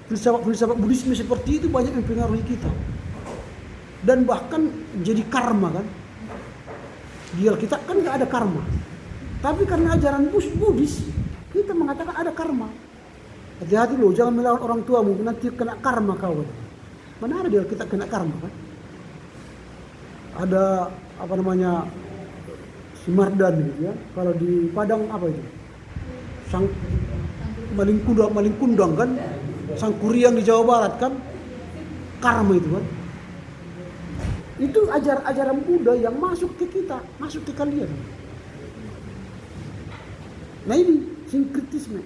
Speaker 2: Filsafat Buddhisme seperti itu banyak mempengaruhi kita. Dan bahkan jadi karma kan. Di Alkitab kan nggak ada karma. Tapi karena ajaran Buddhis, kita mengatakan ada karma. Hati-hati loh, jangan melawan orang tuamu, nanti kena karma kau. Mana ada di Alkitab kena karma kan? Ada si Mardan gitu ya. Kalau di Padang apa itu? Maling kundang kan? Sang Kuriang di Jawa Barat kan? Karma itu kan? Itu ajaran Buddha yang masuk ke kita, masuk ke kalian. Nah ini sinkretisme.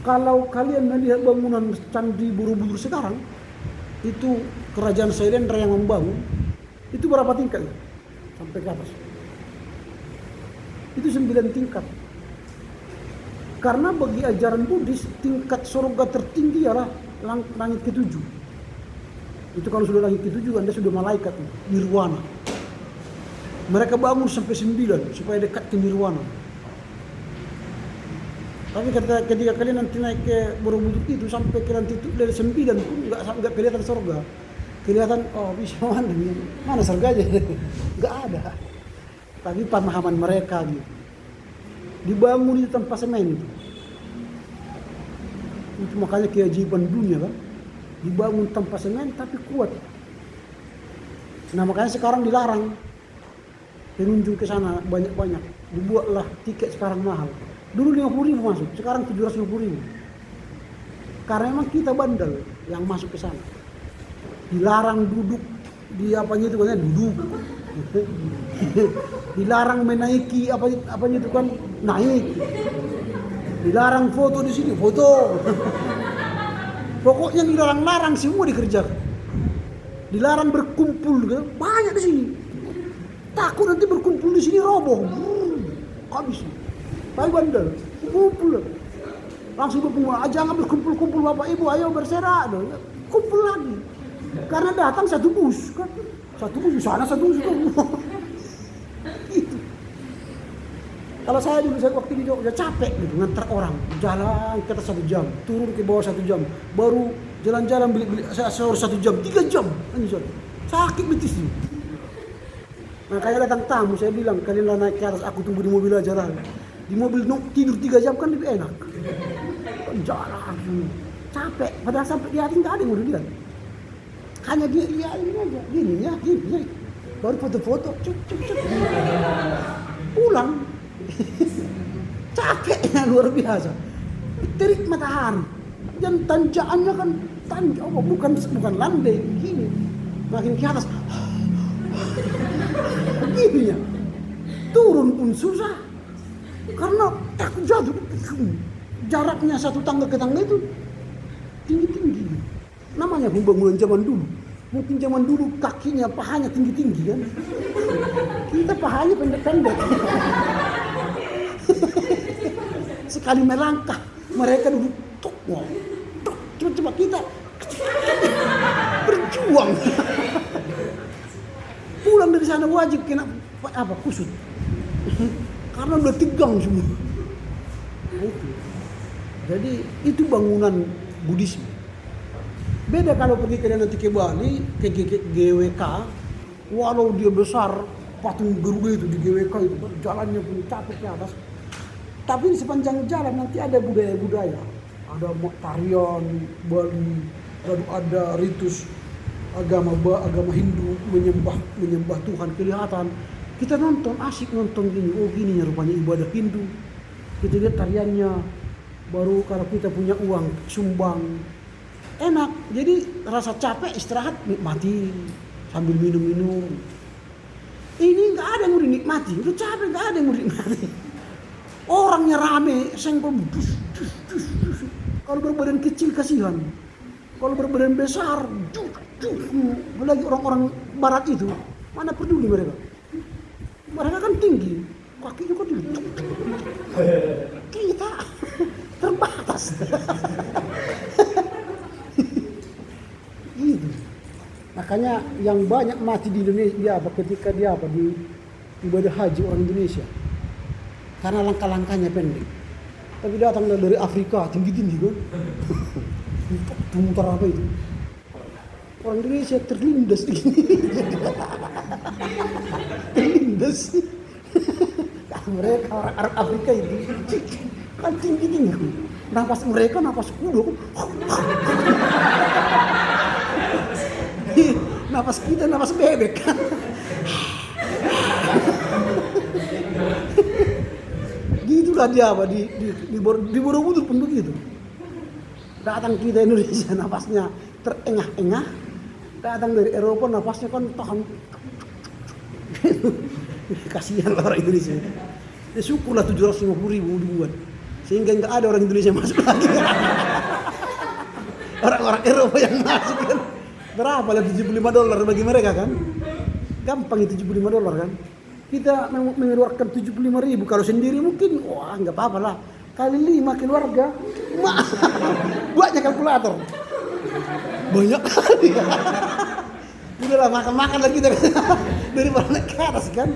Speaker 2: Kalau kalian melihat bangunan Candi Borobudur sekarang, itu kerajaan Sailendra yang membangun, itu berapa tingkat? Sampai ke atas. Itu 9 tingkat. Karena bagi ajaran Buddhis, tingkat surga tertinggi adalah langit ke-7. Itu kalau sudah langit ke-7, Anda sudah malaikat, nirwana. Mereka bangun sampai 9 supaya dekat ke nirwana. Tapi ketika kalian nanti naik ke Borobudur itu sampai ke lantai itu dari 9 pun nggak kelihatan surga. Kelihatan bisa mana surga aja, nggak ada. Tapi pemahaman mereka gitu. Dibangun itu tanpa semen itu. Itu makanya keajaiban dunia kan. Dibangun tanpa semen tapi kuat. Nah makanya sekarang dilarang pengunjung ke sana banyak-banyak. Dibuatlah tiket sekarang mahal. Dulu 50.000 masuk, sekarang 750.000. Karena memang kita bandel yang masuk ke sana. Dilarang duduk di duduk. Dilarang menaiki apa itu kan naik. Dilarang foto di sini, foto. Pokoknya dilarang-larang semua dikerjakan. Dilarang berkumpul, banyak di sini. Takut nanti berkumpul di sini roboh. Habis. Baik bandel, kumpul. Langsung berkumpul, jangan berkumpul-kumpul Bapak Ibu, ayo berserak. Kumpul lagi. Karena datang satu bus kan. Satu bus di sana, satu bus itu. Gitu. Kalau saya dulu waktu di Jogja capek gitu ngantar orang, jalan ke atas 1 jam, turun ke bawah 1 jam, baru jalan-jalan beli saya sahur 1 jam, 3 jam, anjir. Sakit betis ini. Nah kayak datang tamu saya bilang kalian lah naik ke atas, aku tunggu di mobil aja lah. Di mobil tidur 3 jam kan lebih enak. Jalan capek, padahal sampai di atas nggak ada yang mau dilihat. Hanya dia lihat ini aja, gini ya, baru foto-foto, cuk. Pulang. Capeknya luar biasa. Terik matahari. Dan tanjakannya kan bukan landai gini. Makin ke atas. Gini ya. Turun pun susah. Karena takut jatuh. Jaraknya satu tangga ke tangga itu tinggi-tinggi. Namanya pembangunan zaman dulu. Mungkin zaman dulu kakinya, pahanya tinggi-tinggi kan. Kita pahanya pendek-pendek. Sekali melangkah, mereka duduk tuk, coba kita berjuang. Pulang dari sana wajib kena kusut. Karena udah tegang semua. Nah, itu. Jadi itu bangunan Buddhisme. Beda kalau pergi ke nanti ke Bali, ke GWK, walau dia besar, patung Garuda itu di GWK itu, jalannya pun capek ke atas. Tapi di sepanjang jalan nanti ada budaya-budaya. Ada tarian Bali, lalu ada ritus agama Hindu menyembah Tuhan kelihatan. Kita nonton, asik nonton gini. Oh gini ya rupanya ibadah Hindu. Kita lihat tariannya. Baru kalau kita punya uang sumbang. Enak. Jadi rasa capek istirahat nikmati sambil minum-minum. Ini nggak ada yang mau dinikmati. Udah capek nggak ada yang mau dinikmati. Orangnya rame, senggol, kalau berbadan kecil kasihan, kalau berbadan besar, apalagi orang-orang barat itu, mana peduli mereka? Mereka kan tinggi, kakinya kan tinggi. Kita terbatas. Gitu. Makanya yang banyak mati di Indonesia ketika dia di ibadah haji orang Indonesia. Karena langkah-langkahnya pendek. Tapi datang dari Afrika, tinggi-tinggi kan. Mutar apa itu? Orang Indonesia terlindas begini. Terlindas. Mereka orang Arab Afrika itu kan tinggi-tinggi. Nafas mereka nafas kuda. Nafas kita nafas bebek kan. Gitulah dia di Borobudur pun begitu. Datang kita Indonesia nafasnya terengah-engah. Datang dari Eropa nafasnya kan tahan. Kasihan orang Indonesia. Ya syukurlah 750.000 dibuat. Sehingga nggak ada orang Indonesia masuk lagi. Orang-orang Eropa yang masuk kan. Berapa lah $75 bagi mereka kan? Gampang itu $75 kan? Kita mengeluarkan 75.000, kalau sendiri mungkin wah nggak apa-apa lah, kali 5 keluarga banyak kalkulator banyak kali. Udahlah makan lagi kita daripada naik ke atas kan.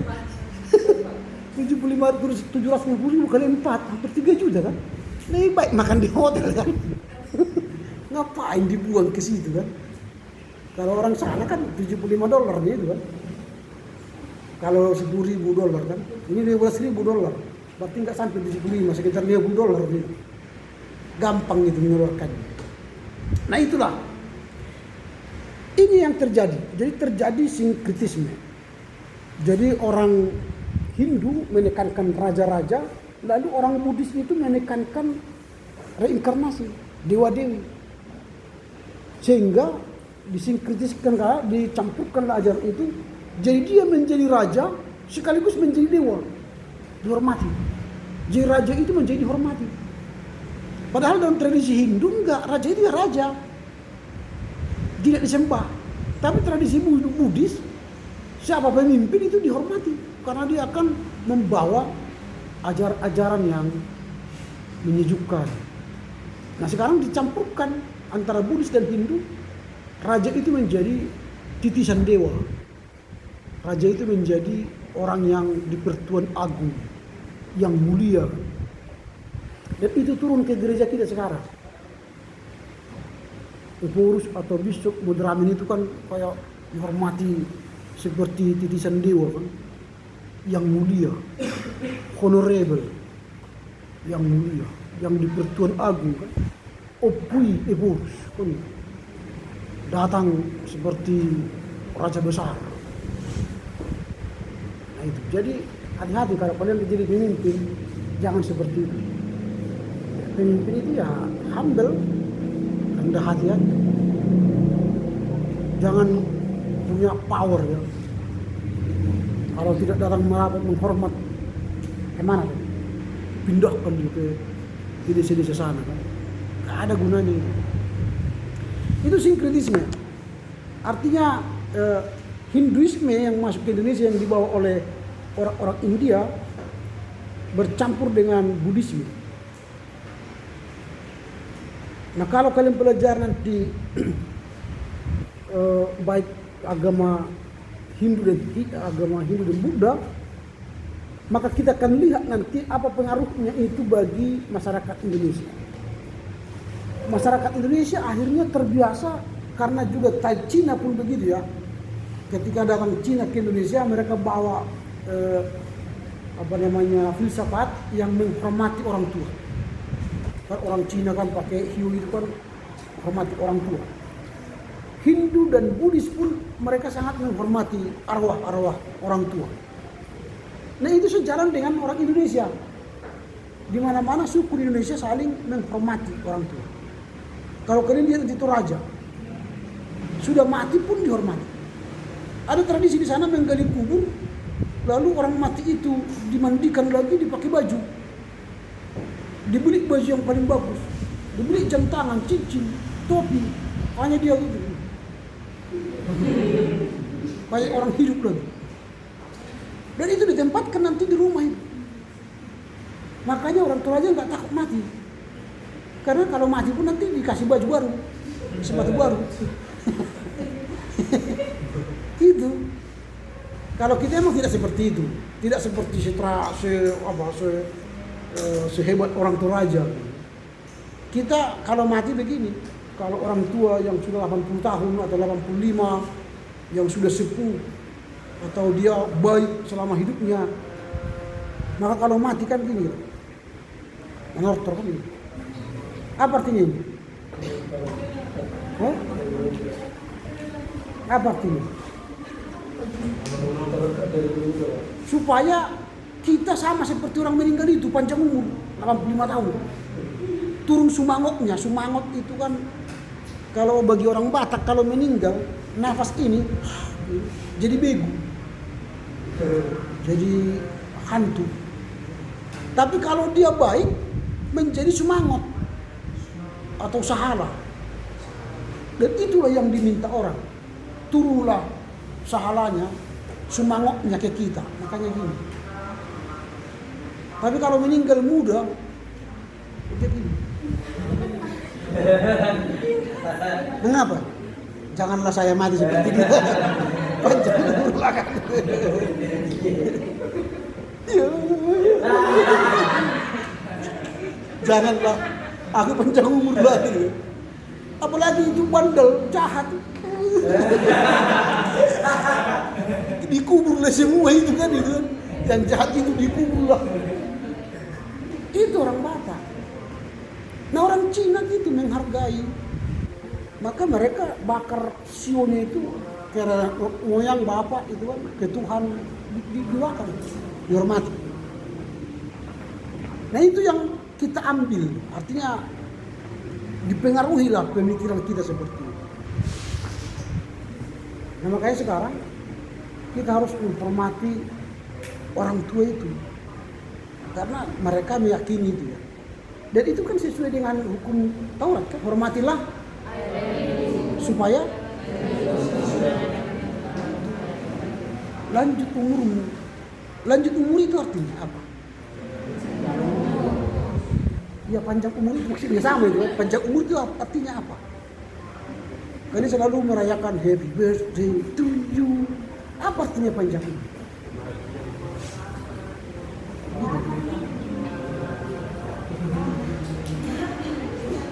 Speaker 2: 750.000 kali 4 hampir 3 juta kan. Lebih baik makan di hotel kan. Ngapain dibuang ke situ kan? Kalau orang sana kan $75 gitu kan. Kalau $10.000 kan, ini $12.000, berarti nggak sampai 75, sekitar $50 gitu. Gampang itu mengeluarkannya. Nah itulah, ini yang terjadi. Jadi terjadi sinkretisme. Jadi orang Hindu menekankan raja-raja, lalu orang Buddhis itu menekankan reinkarnasi, dewa-dewi. Sehingga disinkretiskan, dicampurkan ajaran itu Jadi dia menjadi raja sekaligus menjadi dewa, dihormati. Jadi raja itu menjadi dihormati. Padahal dalam tradisi Hindu enggak, raja itu ya raja, tidak disembah. Tapi tradisi Buddhis, siapa pemimpin itu dihormati karena dia akan membawa ajaran yang menyejukkan. Nah sekarang dicampurkan antara Buddhis dan Hindu, raja itu menjadi titisan dewa. Raja itu menjadi orang yang dipertuan agung, yang mulia. Dan itu turun ke gereja kita sekarang. Eporus atau biskop Mudramin itu kan kayak dihormati seperti titisan dewa kan, yang mulia, honorable, yang mulia, yang dipertuan agung kan. Opui Eporus kan, datang seperti raja besar. Nah itu, jadi hati-hati kalau kalian jadi pemimpin, jangan seperti itu. Pemimpin itu ya humble, rendah hati aja. Jangan punya power ya. Kalau tidak datang merapat menghormat, kemana kan? Pindahkan dia ke desa-desa sana kan. Gak ada gunanya itu. Itu sinkretisme. Artinya Hinduisme yang masuk ke Indonesia yang dibawa oleh orang-orang India bercampur dengan Buddhisme. Nah kalau kalian belajar nanti baik agama Hindu dan Buddha, maka kita akan lihat nanti apa pengaruhnya itu bagi masyarakat Indonesia. Masyarakat Indonesia akhirnya terbiasa karena juga Cina pun begitu ya. Ketika datang Cina ke Indonesia, mereka bawa filsafat yang menghormati orang tua. Kan orang Cina kan pakai hiu itu kan hormati orang tua. Hindu dan Buddhis pun mereka sangat menghormati arwah-arwah orang tua. Nah itu sejalan dengan orang Indonesia. Di mana-mana suku di Indonesia saling menghormati orang tua. Kalau kalian lihat itu raja, sudah mati pun dihormati. Ada tradisi di sana menggali kubur, lalu orang mati itu dimandikan lagi, dipakai baju, dibeli baju yang paling bagus, dibeli jam tangan, cincin, topi, hanya dia itu. Kayak orang hidup lagi. Dan itu ditempatkan nanti di rumah itu. Makanya orang tua aja nggak takut mati. Karena kalau mati pun nanti dikasih baju baru, sepatu baru. Itu. Kalau kita emang tidak seperti itu, tidak seperti sehebat orang tua raja. Kita kalau mati begini, kalau orang tua yang sudah 80 tahun atau 85 yang sudah sepuh atau dia baik selama hidupnya, maka kalau mati kan gini, menortor kan gini. Apa artinya ini? Apa artinya? Supaya kita sama seperti orang meninggal itu, panjang umur 85 tahun. Turun sumangotnya. Sumangot itu kan kalau bagi orang Batak kalau meninggal nafas ini jadi begu, jadi hantu. Tapi kalau dia baik menjadi sumangot atau sahala. Dan itulah yang diminta orang. Turunlah sahalanya, sumangotnya ke kita. Makanya gini. Tapi kalau meninggal muda, dia gini. Mengapa? Janganlah saya mati seperti dia. Panjang umur belakang. Janganlah aku panjang umur lagi. Apalagi itu bandel, jahat. Dikuburlah semua itu kan itu. Yang jahat itu dikuburlah. Itu orang Batak. Nah orang Cina gitu menghargai. Maka mereka bakar sionya itu karena moyang bapak itu kan ke Tuhan dibakar, dihormati. Nah itu yang kita ambil, artinya dipengaruhilah pemikiran kita seperti itu. Nah makanya sekarang kita harus menghormati orang tua itu. Karena mereka meyakini itu ya. Dan itu kan sesuai dengan hukum Taurat kan? Hormatilah supaya lanjut umurmu. Lanjut umur itu artinya apa? Ya panjang umur itu maksudnya sama itu. Panjang umur itu artinya apa? Karena selalu merayakan happy birthday to you. Apa artinya panjang umur?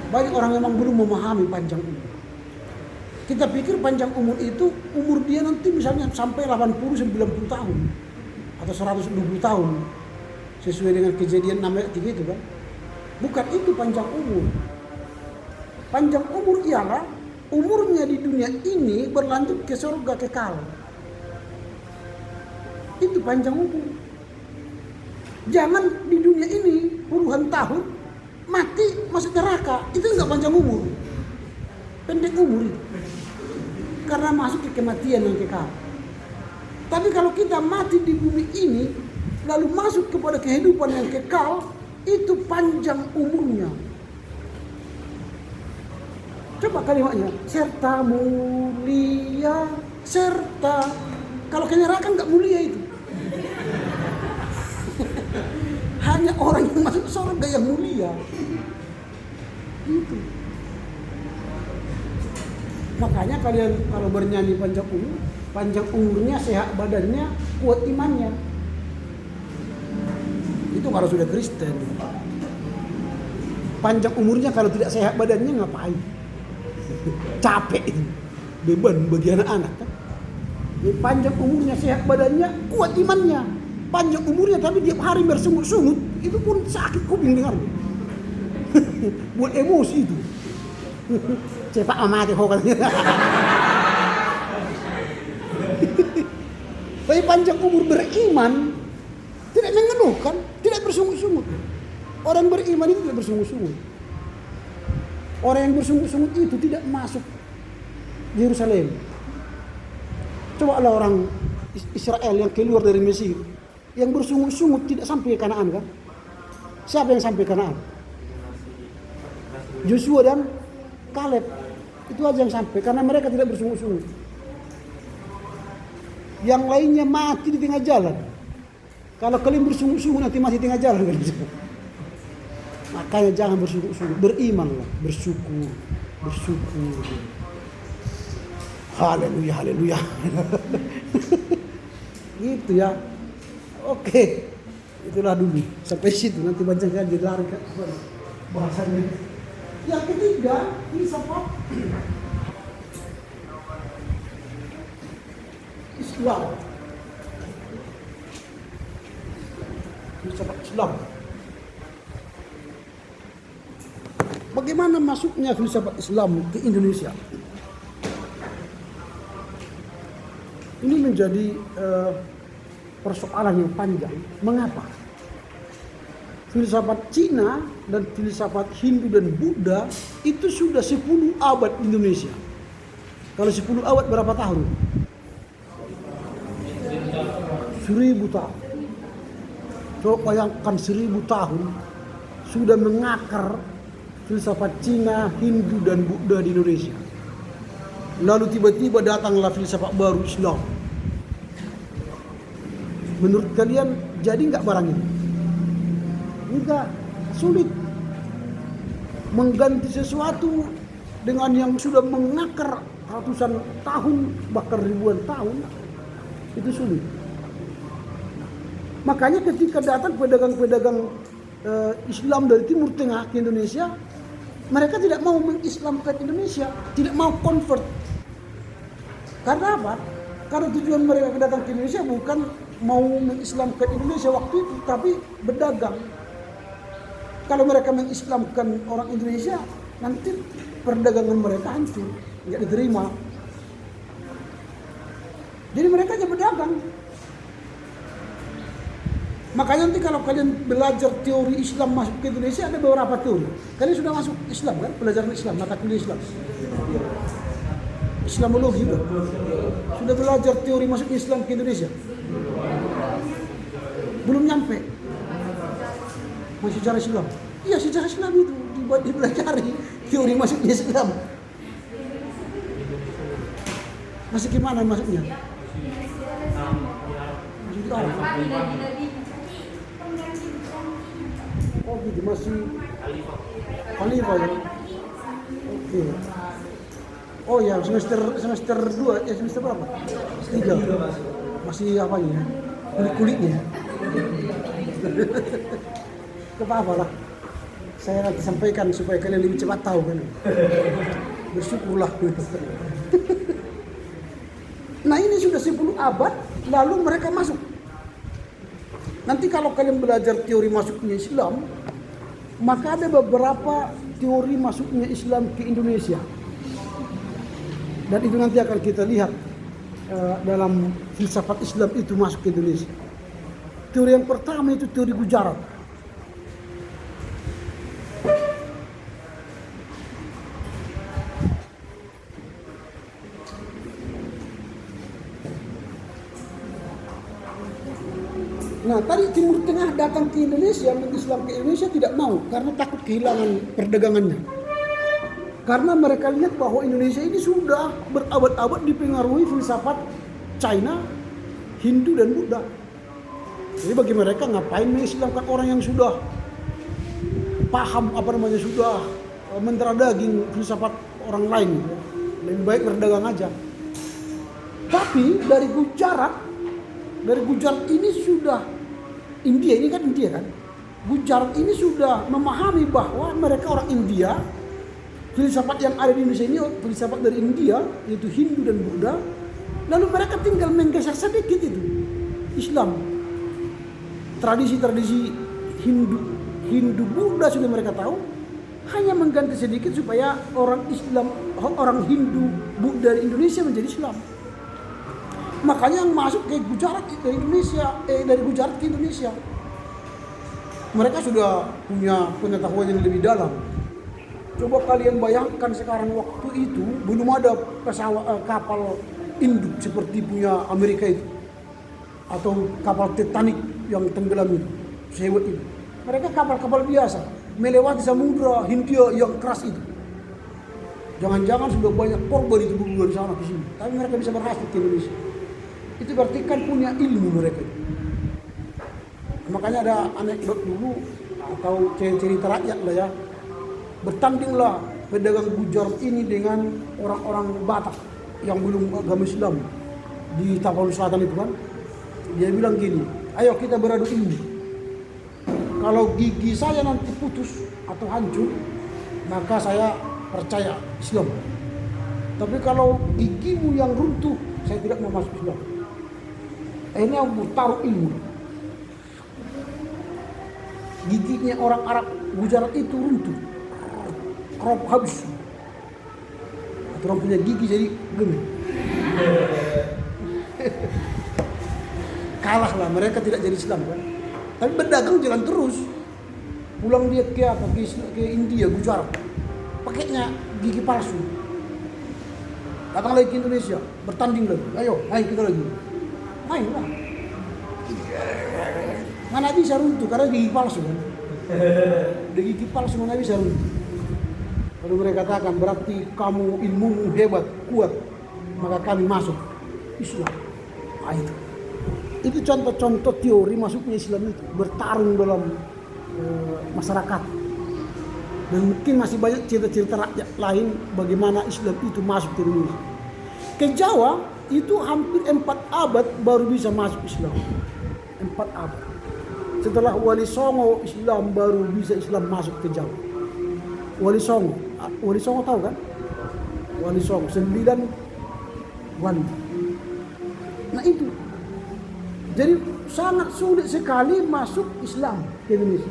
Speaker 2: Banyak orang memang belum memahami panjang umur. Kita pikir panjang umur itu umur dia nanti misalnya sampai 80-90 tahun atau 120 tahun sesuai dengan kejadian 6 ayat 3 itu kan. Bukan itu panjang umur. Panjang umur ialah umurnya di dunia ini berlanjut ke surga kekal. Itu panjang umur. Jangan di dunia ini puluhan tahun mati masuk neraka, itu enggak panjang umur. Pendek umur itu. Karena masuk ke kematian yang kekal. Tapi kalau kita mati di bumi ini lalu masuk kepada kehidupan yang kekal, itu panjang umurnya. Coba kalimatnya, serta mulia, serta. Kalau ke neraka enggak mulia itu. Hanya orang yang masuk surga yang mulia. Itu. Makanya kalian kalau bernyanyi panjang umurnya, sehat badannya, kuat imannya. Itu kalau sudah Kristen. Panjang umurnya kalau tidak sehat badannya ngapain? Capek itu. Beban bagi anak-anak kan. Panjang umurnya, sehat badannya, kuat imannya. Panjang umurnya tapi tiap hari bersungut-sungut, itu pun sakit kuping dengarnya. Buat emosi itu. Cepat mati katanya. Tapi panjang umur beriman tidak mengeluhkan, tidak bersungut-sungut. Orang beriman itu tidak bersungut-sungut. Orang yang bersungut-sungut itu tidak masuk Yerusalem. Cobalah orang Israel yang keluar dari Mesir, yang bersungut-sungut tidak sampai ke Kanaan kan? Siapa yang sampai ke Kanaan? Joshua dan Kaleb. Itu aja yang sampai karena mereka tidak bersungut-sungut. Yang lainnya mati di tengah jalan. Kalau kalian bersungut-sungut nanti mati di tengah jalan kan? Makanya jangan bersungut-sungut, berimanlah, bersyukur. Haleluya, haleluya. Gitu ya. Oke, itulah dulu sampai situ, nanti banyak kan jadi lari ke bahasanya. Yang ketiga, filsafat Islam. Filsafat Islam. Bagaimana masuknya filsafat Islam ke Indonesia? Ini menjadi persoalan yang panjang. Mengapa? Filsafat Cina dan filsafat Hindu dan Buddha itu sudah 10 abad di Indonesia. Kalau 10 abad berapa tahun? 1000 tahun. Coba bayangkan 1000 tahun sudah mengakar filsafat Cina, Hindu dan Buddha di Indonesia. Lalu tiba-tiba datanglah filsafat baru Islam. Menurut kalian jadi nggak barang ini? Enggak, sulit. Mengganti sesuatu dengan yang sudah mengakar ratusan tahun bahkan ribuan tahun itu sulit. Makanya ketika datang pedagang-pedagang Islam dari Timur Tengah ke Indonesia, mereka tidak mau mengislamkan Indonesia, tidak mau convert. Karena apa? Karena tujuan mereka datang ke Indonesia bukan mau mengislamkan Indonesia waktu itu, tapi berdagang. Kalau mereka mengislamkan orang Indonesia, nanti perdagangan mereka hancur, nggak diterima. Jadi mereka hanya berdagang. Makanya nanti kalau kalian belajar teori Islam masuk ke Indonesia, ada beberapa teori. Kalian sudah masuk Islam kan? Pelajaran Islam, mata kuliah Islam. Islamologi udah. Sudah belajar teori masuk Islam ke Indonesia? Belum nyampe. Masih sejarah Islam. Iya, sejarah Islam itu dipelajari teori masuknya Islam. Masih gimana masuknya? Masih di Arab. Oh gitu, masih Khalifah ya. Oke. Oh ya, semester 2, semester berapa? 3. Masih apa ya? Kulit-kulitnya. Apa-apa lah. Saya nanti sampaikan supaya kalian lebih cepat tahu kan. Bersyukurlah. Nah ini sudah 10 abad lalu mereka masuk. Nanti kalau kalian belajar teori masuknya Islam, maka ada beberapa teori masuknya Islam ke Indonesia. Dan itu nanti akan kita lihat dalam filsafat Islam itu masuk ke Indonesia. Teori yang pertama itu teori Gujarat. Nah, tadi Timur Tengah datang ke Indonesia, Islam ke Indonesia tidak mau karena takut kehilangan perdagangannya. Karena mereka lihat bahwa Indonesia ini sudah berabad-abad dipengaruhi filsafat China, Hindu dan Buddha. Jadi bagi mereka ngapain mengislamkan orang yang sudah paham sudah mendarah daging filsafat orang lain. Lebih baik berdagang aja. Tapi dari Gujarat ini sudah India kan? Gujarat ini sudah memahami bahwa mereka orang India. Filsafat yang ada di Indonesia ini filsafat dari India, yaitu Hindu dan Buddha. Lalu mereka tinggal menggeser sedikit itu Islam. Tradisi-tradisi Hindu Buddha sudah mereka tahu, hanya mengganti sedikit supaya orang Hindu Buddha di Indonesia menjadi Islam. Makanya yang masuk ke Gujarat dari Gujarat ke Indonesia. Mereka sudah punya pengetahuan yang lebih dalam. Coba kalian bayangkan sekarang waktu itu belum ada kapal induk seperti punya Amerika itu. Atau kapal Titanic yang tenggelam itu. Sehebat itu. Mereka kapal-kapal biasa melewati samudra Hindia yang keras itu. Jangan-jangan sudah banyak korban itu dari sana ke sini. Tapi mereka bisa berhasil ke Indonesia. Itu berarti kan punya ilmu mereka. Makanya ada anekdot dulu atau cerita rakyat lah ya. Bertandinglah pedagang Gujarat ini dengan orang-orang Batak yang belum agama Islam di Tapanuli Selatan itu kan. Dia bilang gini, ayo kita beradu ilmu. Kalau gigi saya nanti putus atau hancur, maka saya percaya Islam. Tapi kalau gigimu yang runtuh, saya tidak mau masuk Islam. Akhirnya bertaruh ilmu. Giginya orang Arab Gujarat itu runtuh. Krop habis. Orang punya gigi jadi gini. Kalah lah, mereka tidak jadi Islam kan. Tapi berdagang jalan terus. Pulang dia ke India, Gujarat. Pakainya gigi palsu. Datang lagi ke Indonesia, bertanding lagi. Ayo, main kita lagi. Main lah. Mana bisa runtuh karena gigi palsu kan. Gigi palsu mana bisa runtuh. Lalu mereka katakan berarti kamu ilmumu hebat, kuat, maka kami masuk Islam. Nah, itu contoh-contoh teori masuknya Islam itu bertarung dalam masyarakat. Dan mungkin masih banyak cerita-cerita rakyat lain bagaimana Islam itu masuk ke Indonesia. Ke Jawa itu hampir 4 abad baru bisa masuk Islam. 4 abad. Setelah Wali Songo Islam baru bisa Islam masuk ke Jawa. Wali Songo tahu kan? Wali Songo 9 wali. Nah itu. Jadi sangat sulit sekali masuk Islam ke Indonesia.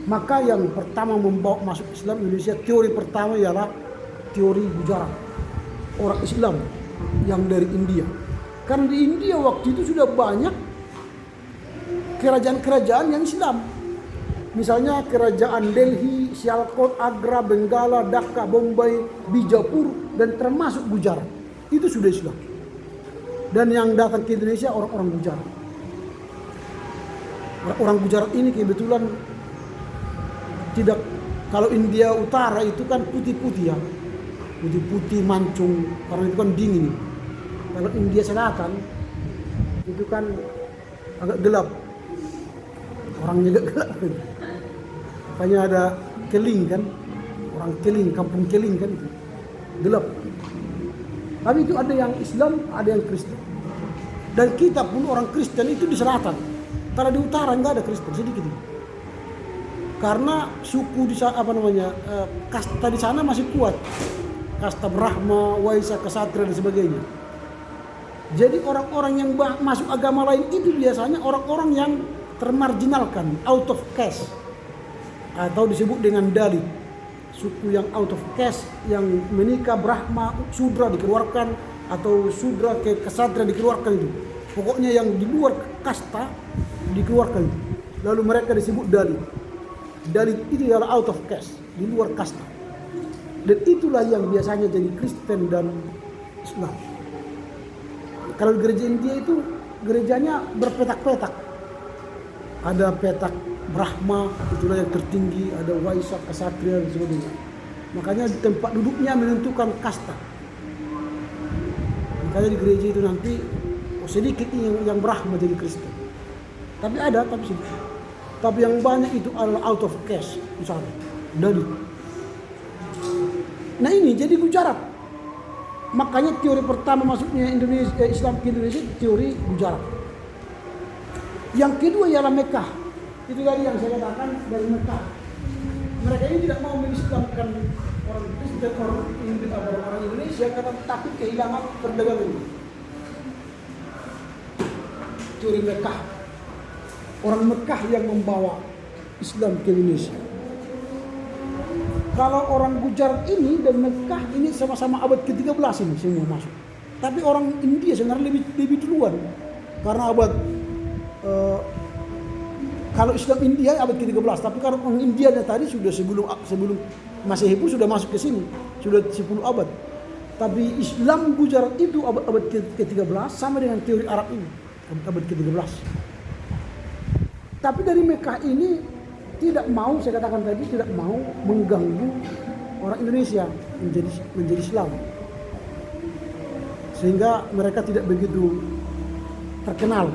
Speaker 2: Maka yang pertama membawa masuk Islam Indonesia, teori pertama ialah teori Gujarat. Orang Islam yang dari India. Karena di India waktu itu sudah banyak kerajaan-kerajaan yang Islam. Misalnya kerajaan Delhi, Sialkot, Agra, Benggala, Dhaka, Bombay, Bijapur, dan termasuk Gujarat. Itu sudah Islam. Dan yang datang ke Indonesia orang-orang Gujarat. Orang Gujarat ini kebetulan tidak, kalau India Utara itu kan putih-putih ya. Putih-putih mancung, karena itu kan dingin. Kalau India Selatan itu kan agak gelap. Orangnya agak gelap. Makanya ada Keling kan. Orang Keling, kampung Keling kan itu. Gelap. Tapi itu ada yang Islam, ada yang Kristen. Dan kita pun orang Kristen itu di selatan. Karena di utara enggak ada Kristen, sedikit. Karena suku di sana kasta di sana masih kuat. Kasta Brahma, Waisya, Ksatria dan sebagainya. Jadi orang-orang yang masuk agama lain itu biasanya orang-orang yang termarginalkan, out of caste. Atau disebut dengan Dalit. Suku yang out of caste, yang menikah Brahma, Sudra dikeluarkan, atau Sudra ke Ksatria dikeluarkan itu. Pokoknya yang di luar kasta dikeluarkan itu. Lalu mereka disebut Dalit. Dalit itu adalah out of caste, di luar kasta. Dan itulah yang biasanya jadi Kristen dan Islam. Kalau gereja India itu gerejanya berpetak-petak. Ada petak Brahma, itulah yang tertinggi, ada Waisya, Ksatria dan sebagainya. Makanya tempat duduknya menentukan kasta. Makanya di gereja itu nanti sedikit yang Brahma jadi Kristen. Tapi ada, tapi sedikit. Tapi yang banyak itu adalah out of caste misalnya. Dalit. Nah ini jadi Gujarat. Makanya teori pertama masuknya Islam ke Indonesia teori Gujarat. Yang kedua ialah Mekah. Itu tadi yang saya katakan dari Mekah. Mereka ini tidak mau mengislamkan orang Kristen, orang Indonesia karena takut kehilangan perdagangan. Teori Mekah. Orang Mekah yang membawa Islam ke Indonesia. Kalau orang Gujarat ini dan Mekah ini sama-sama abad ke-13 ini semua masuk. Tapi orang India sebenarnya lebih duluan. Karena abad kalau Islam India abad ke-13, tapi kalau orang India tadi sudah sebelum Masehi pun sudah masuk ke sini, sudah 10 abad. Tapi Islam Gujarat itu abad ke-13 sama dengan teori Arab ini, abad ke-13. Tapi dari Mekah ini tidak mau, saya katakan tadi, tidak mau mengganggu orang Indonesia menjadi Islam. Sehingga mereka tidak begitu terkenal.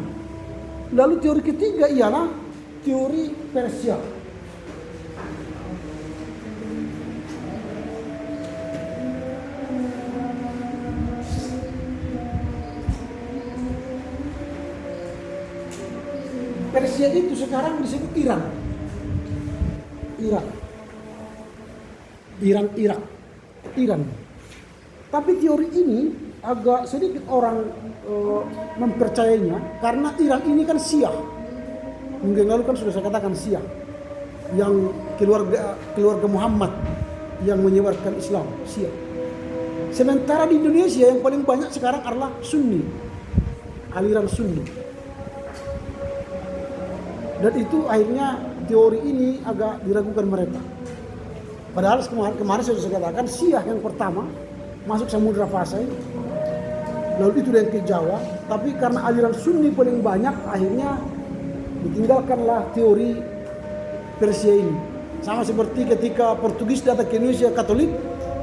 Speaker 2: Lalu teori ketiga ialah teori Persia. Persia itu sekarang disebut Iran. Iran. Tapi teori ini agak sedikit orang mempercayainya karena Iran ini kan Syiah. Minggu lalu kan sudah saya katakan Syiah, yang keluarga Muhammad yang menyebarkan Islam, Syiah. Sementara di Indonesia yang paling banyak sekarang adalah Sunni, aliran Sunni. Dan itu akhirnya teori ini agak diragukan mereka. Padahal kemarin saya katakan Syiah yang pertama masuk Samudra Pasai, lalu itu yang ke Jawa. Tapi karena aliran Sunni paling banyak, akhirnya ditinggalkanlah teori Persia ini. Sama seperti ketika Portugis datang ke Indonesia Katolik,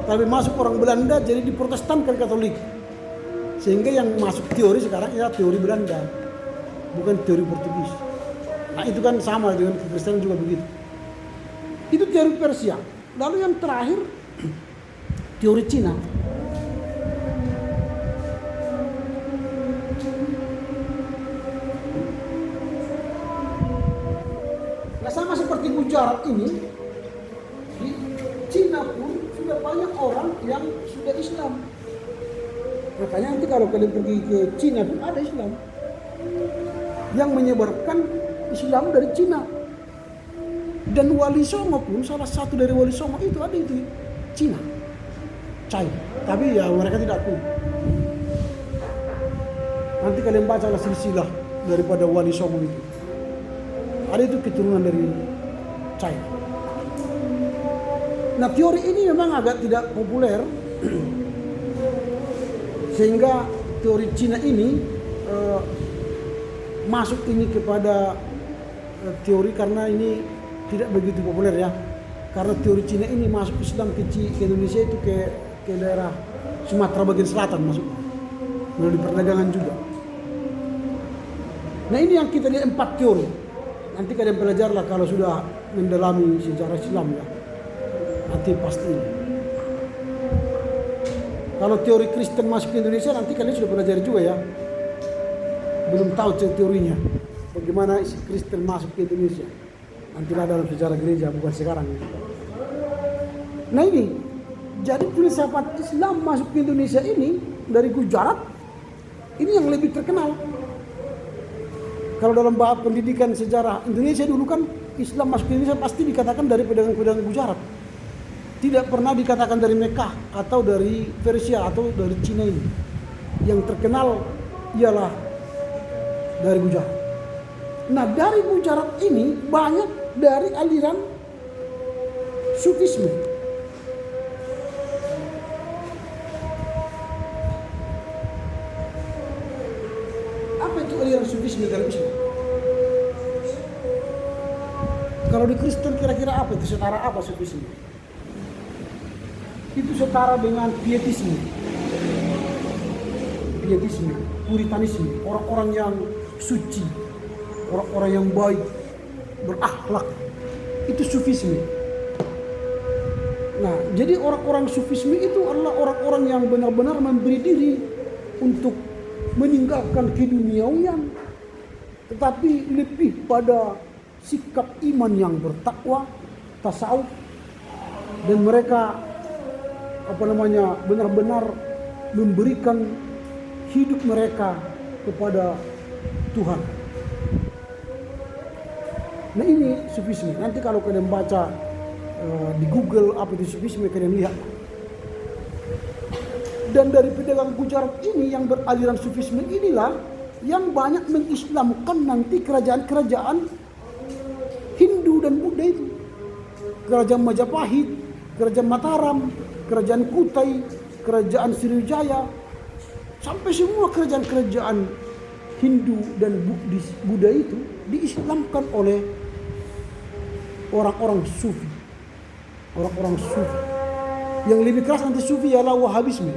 Speaker 2: tapi masuk orang Belanda jadi diprotestankan Katolik. Sehingga yang masuk teori sekarang adalah teori Belanda, bukan teori Portugis. Nah itu kan sama dengan Kristen juga begitu. Itu teori Persia. Lalu yang terakhir teori Cina. Nah sama seperti Gujarat ini, di Cina pun sudah banyak orang yang sudah Islam. Makanya nanti kalau kalian pergi ke Cina pun ada Islam yang menyebarkan Islam dari Cina. Dan Wali Songo pun salah satu dari Wali Songo itu ada itu China. Tapi ya mereka tidak akui. Nanti kalian bacalah silsilah daripada Wali Songo itu. Ada itu keturunan dari China. Nah, teori ini memang agak tidak populer sehingga teori Cina ini masuk ini kepada teori karena ini tidak begitu populer ya. Karena teori Cina ini masuk Islam ke Indonesia itu ke daerah Sumatera bagian selatan masuk melalui perdagangan juga. Nah, ini yang kita lihat 4 teori. Nanti kalian belajarlah kalau sudah mendalami sejarah Islam ya. Nanti pasti ini. Kalau teori Kristen masuk ke Indonesia nanti kalian sudah belajar juga ya. Belum tahu teorinya. Bagaimana isi Kristen masuk ke Indonesia. Nantilah dalam sejarah gereja, bukan sekarang. Nah ini, jadi filsafat Islam masuk ke Indonesia ini dari Gujarat, ini yang lebih terkenal. Kalau dalam bab pendidikan sejarah Indonesia dulu kan Islam masuk ke Indonesia pasti dikatakan dari pedagang-pedagang Gujarat. Tidak pernah dikatakan dari Mekah atau dari Persia atau dari Cina ini. Yang terkenal ialah dari Gujarat. Nah, dari Gujarat ini banyak dari aliran Sufisme. Apa itu aliran Sufisme dalam Islam? Kalau di Kristen kira-kira apa itu? Setara apa Sufisme? Itu setara dengan pietisme. Pietisme, puritanisme, orang-orang yang suci, orang-orang yang baik, berakhlak. Itu Sufisme. Nah, jadi orang-orang Sufisme itu adalah orang-orang yang benar-benar memberi diri untuk meninggalkan keduniawian, tetapi lebih pada sikap iman yang bertakwa, tasawuf, dan mereka benar-benar memberikan hidup mereka kepada Tuhan. Nah, ini Sufisme. Nanti kalau kalian baca di Google apa itu Sufisme, kalian lihat. Dan dari pedagang Gujarat ini yang beraliran Sufisme inilah yang banyak mengislamkan nanti kerajaan-kerajaan Hindu dan Buddha itu. Kerajaan Majapahit, kerajaan Mataram, kerajaan Kutai, kerajaan Sriwijaya, sampai semua kerajaan-kerajaan Hindu dan Buddha itu diislamkan oleh orang-orang Sufi. Orang-orang Sufi. Yang lebih keras nanti Sufi ialah Wahabisme.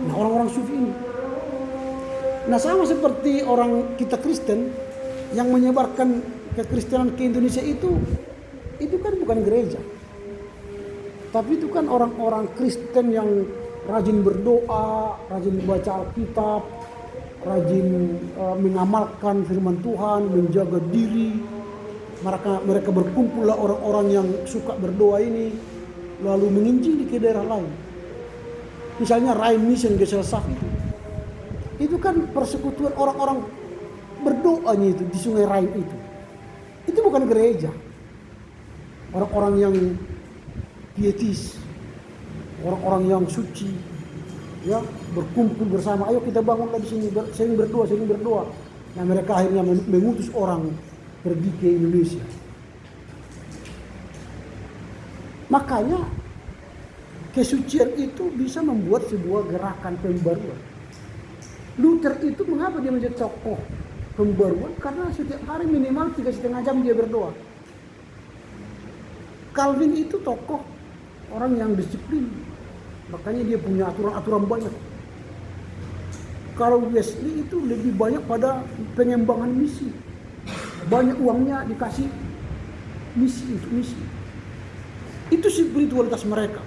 Speaker 2: Nah, orang-orang Sufi ini. Nah, sama seperti orang kita Kristen yang menyebarkan kekristenan ke Indonesia itu kan bukan gereja. Tapi itu kan orang-orang Kristen yang rajin berdoa, rajin membaca Alkitab, rajin mengamalkan firman Tuhan, menjaga diri. Mereka berkumpullah orang-orang yang suka berdoa ini, lalu menginjili ke daerah lain. Misalnya Rhine Mission Gesellschaft itu kan persekutuan orang-orang berdoanya itu di Sungai Rhine itu. Itu bukan gereja. Orang-orang yang pietis, orang-orang yang suci, ya, berkumpul bersama. Ayo kita bangunlah di sini, saling berdoa. Nah, mereka akhirnya mengutus orang pergi ke Indonesia. Makanya kesucian itu bisa membuat sebuah gerakan pembaruan. Luther itu mengapa dia menjadi tokoh pembaruan? Karena setiap hari minimal 3,5 jam dia berdoa. Calvin itu tokoh orang yang disiplin, makanya dia punya aturan-aturan banyak. Kalau Wesley itu lebih banyak pada pengembangan misi, banyak uangnya dikasih misi untuk misi. Itu spiritualitas mereka.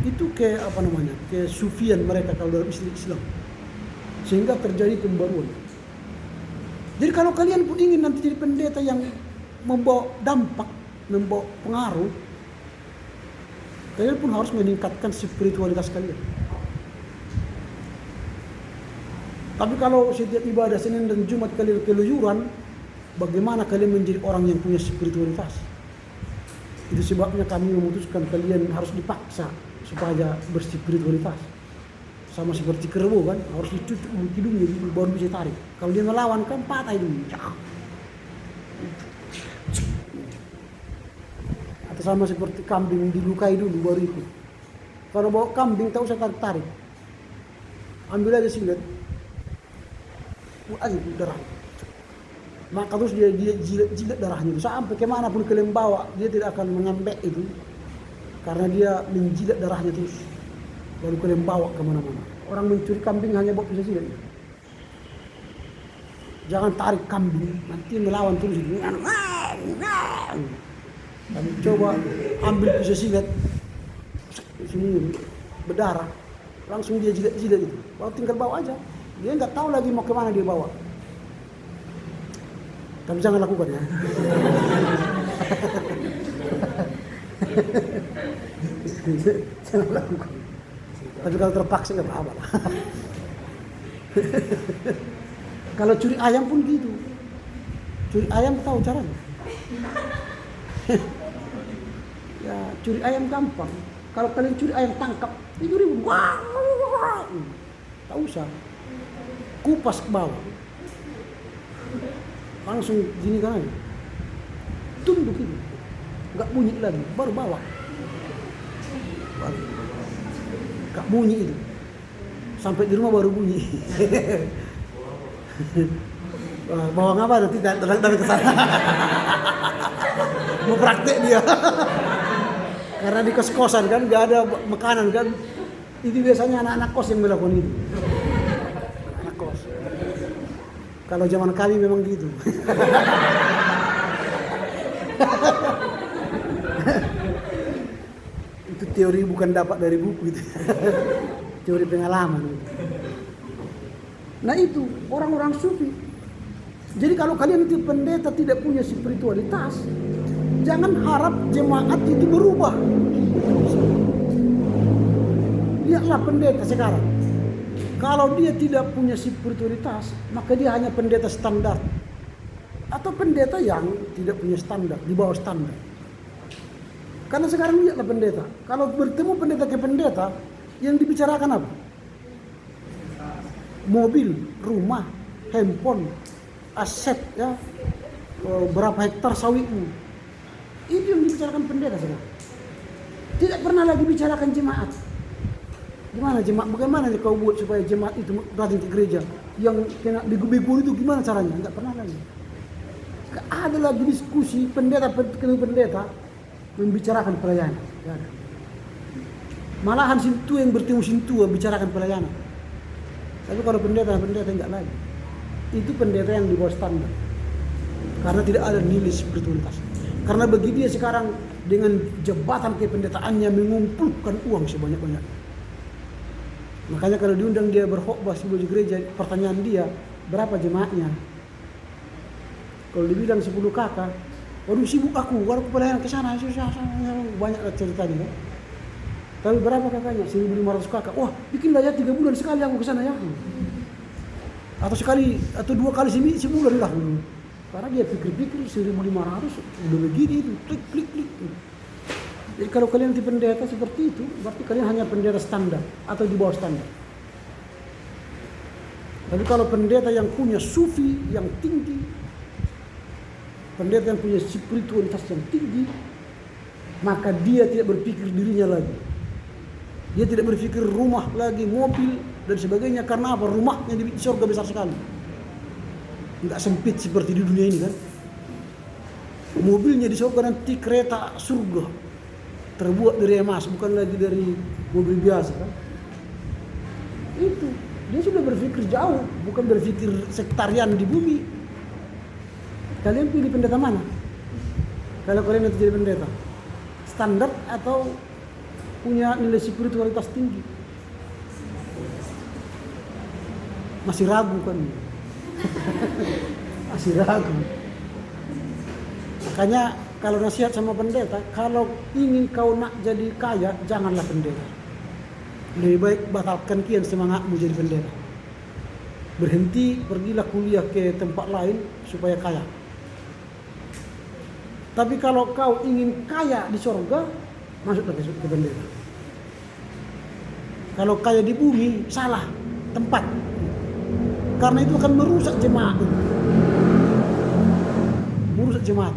Speaker 2: Itu kesufian mereka kalau dalam istilah Islam. Sehingga terjadi pembaruan. Jadi kalau kalian pun ingin nanti jadi pendeta yang membawa dampak, membawa pengaruh, kalian pun harus meningkatkan spiritualitas kalian. Tapi kalau setiap ibadah Senin dan Jumat kalian keluyuran, bagaimana kalian menjadi orang yang punya spiritualitas? Itu sebabnya kami memutuskan kalian harus dipaksa supaya berspiritualitas. Sama seperti kerbau kan, harus dicucuk hidungnya baru bisa tarik. Kalau dia melawan kan patah hidungnya. Atau sama seperti kambing dilukai dulu baru ikut. Kalau bawa kambing tak usah tarik-tarik. Ambil aja silet. Aja darah. Maka terus dia jilat darahnya itu sampai kemanapun kalian bawa dia tidak akan mengembek itu karena dia menjilat darahnya terus baru kalian bawa kemana-mana. Orang mencuri kambing hanya bawa pisau silet. Jangan tarik kambing nanti melawan terus itu. Tapi coba ambil pisau silet sini berdarah langsung dia jilat-jilat itu. Baru tinggal bawa aja. Dia nggak tahu lagi mau kemana dia bawa. Tapi jangan lakukan ya. Jangan lakukan. Tapi kalau terpaksa nggak apa-apa lah. Kalau curi ayam pun gitu. Curi ayam tahu caranya. Ya curi ayam gampang. Kalau kalian curi ayam tangkap, itu ribut. Tak usah. Kupas ke bawah. Langsung gini kan aja. Tunduk itu. Enggak bunyi lagi, baru bawa. Enggak bunyi itu. Sampai di rumah baru bunyi. Bawa ngapa nanti datang ke sana. Mau praktek dia. Karena di kos-kosan kan enggak ada makanan kan. Itu biasanya anak-anak kos yang melakukan itu. Anak kos. Kalau zaman kami memang gitu. Itu teori bukan dapat dari buku itu. Teori pengalaman. Nah itu orang-orang sufi. Jadi kalau kalian itu pendeta tidak punya spiritualitas, jangan harap jemaat itu berubah. Lihatlah pendeta sekarang. Kalau dia tidak punya spiritualitas, maka dia hanya pendeta standar. Atau pendeta yang tidak punya standar, di bawah standar. Karena sekarang lihatlah pendeta. Kalau bertemu pendeta ke pendeta, yang dibicarakan apa? Mobil, rumah, handphone, aset, ya, berapa hektar sawitmu. Itu yang dibicarakan pendeta sekarang. Tidak pernah lagi bicarakan jemaat. Gimana jemaat? Bagaimana kau buat supaya jemaat itu rajin ke gereja? Yang kena bego-bego itu gimana caranya? Enggak pernah lagi. Enggak ada lagi diskusi pendeta ketemu pendeta membicarakan pelayanan. Enggak ada. Malahan sintu yang bertemu sintu bicarakan pelayanan. Tapi kalau pendeta enggak lagi. Itu pendeta yang di bawah standar. Karena tidak ada nilai spiritualitas. Karena bagi dia sekarang dengan jabatan kependetaannya mengumpulkan uang sebanyak-banyak. Makanya kalau diundang dia berkhotbah di gereja, pertanyaan dia, berapa jemaatnya? Kalau dibilang 10 kakak, waduh sibuk aku pelayanan ke sana, banyak ceritanya. Ya. Tapi berapa kakaknya? 1.500 kakak. Wah, bikinlah ya 3 bulan sekali aku ke sana ya. Atau sekali atau 2 kali sebulan lah. Karena dia pikir-pikir 1.500 udah begini itu, klik. Jadi kalau kalian di pendeta seperti itu, berarti kalian hanya pendeta standar atau di bawah standar. Tapi kalau pendeta yang punya sufi yang tinggi, pendeta yang punya spiritualitas yang tinggi, maka dia tidak berpikir dirinya lagi. Dia tidak berpikir rumah lagi, mobil dan sebagainya. Karena apa? Rumahnya di surga besar sekali. Enggak sempit seperti di dunia ini kan. Mobilnya di surga nanti kereta surga. Terbuat dari emas, bukan lagi dari mobil biasa kan. Itu, dia sudah berpikir jauh, bukan berpikir sektarian di bumi. Kalian pilih pendeta mana? Kalau kalian nanti jadi pendeta, standar atau punya nilai spiritualitas tinggi? Masih ragu kan? Masih ragu. Makanya kalau nasihat sama pendeta, kalau ingin kau nak jadi kaya, janganlah pendeta. Lebih baik batalkan kian semangatmu jadi pendeta. Berhenti, pergilah kuliah ke tempat lain supaya kaya. Tapi kalau kau ingin kaya di surga, masuklah ke pendeta. Kalau kaya di bumi, salah tempat. Karena itu akan merusak jemaat. Merusak jemaat.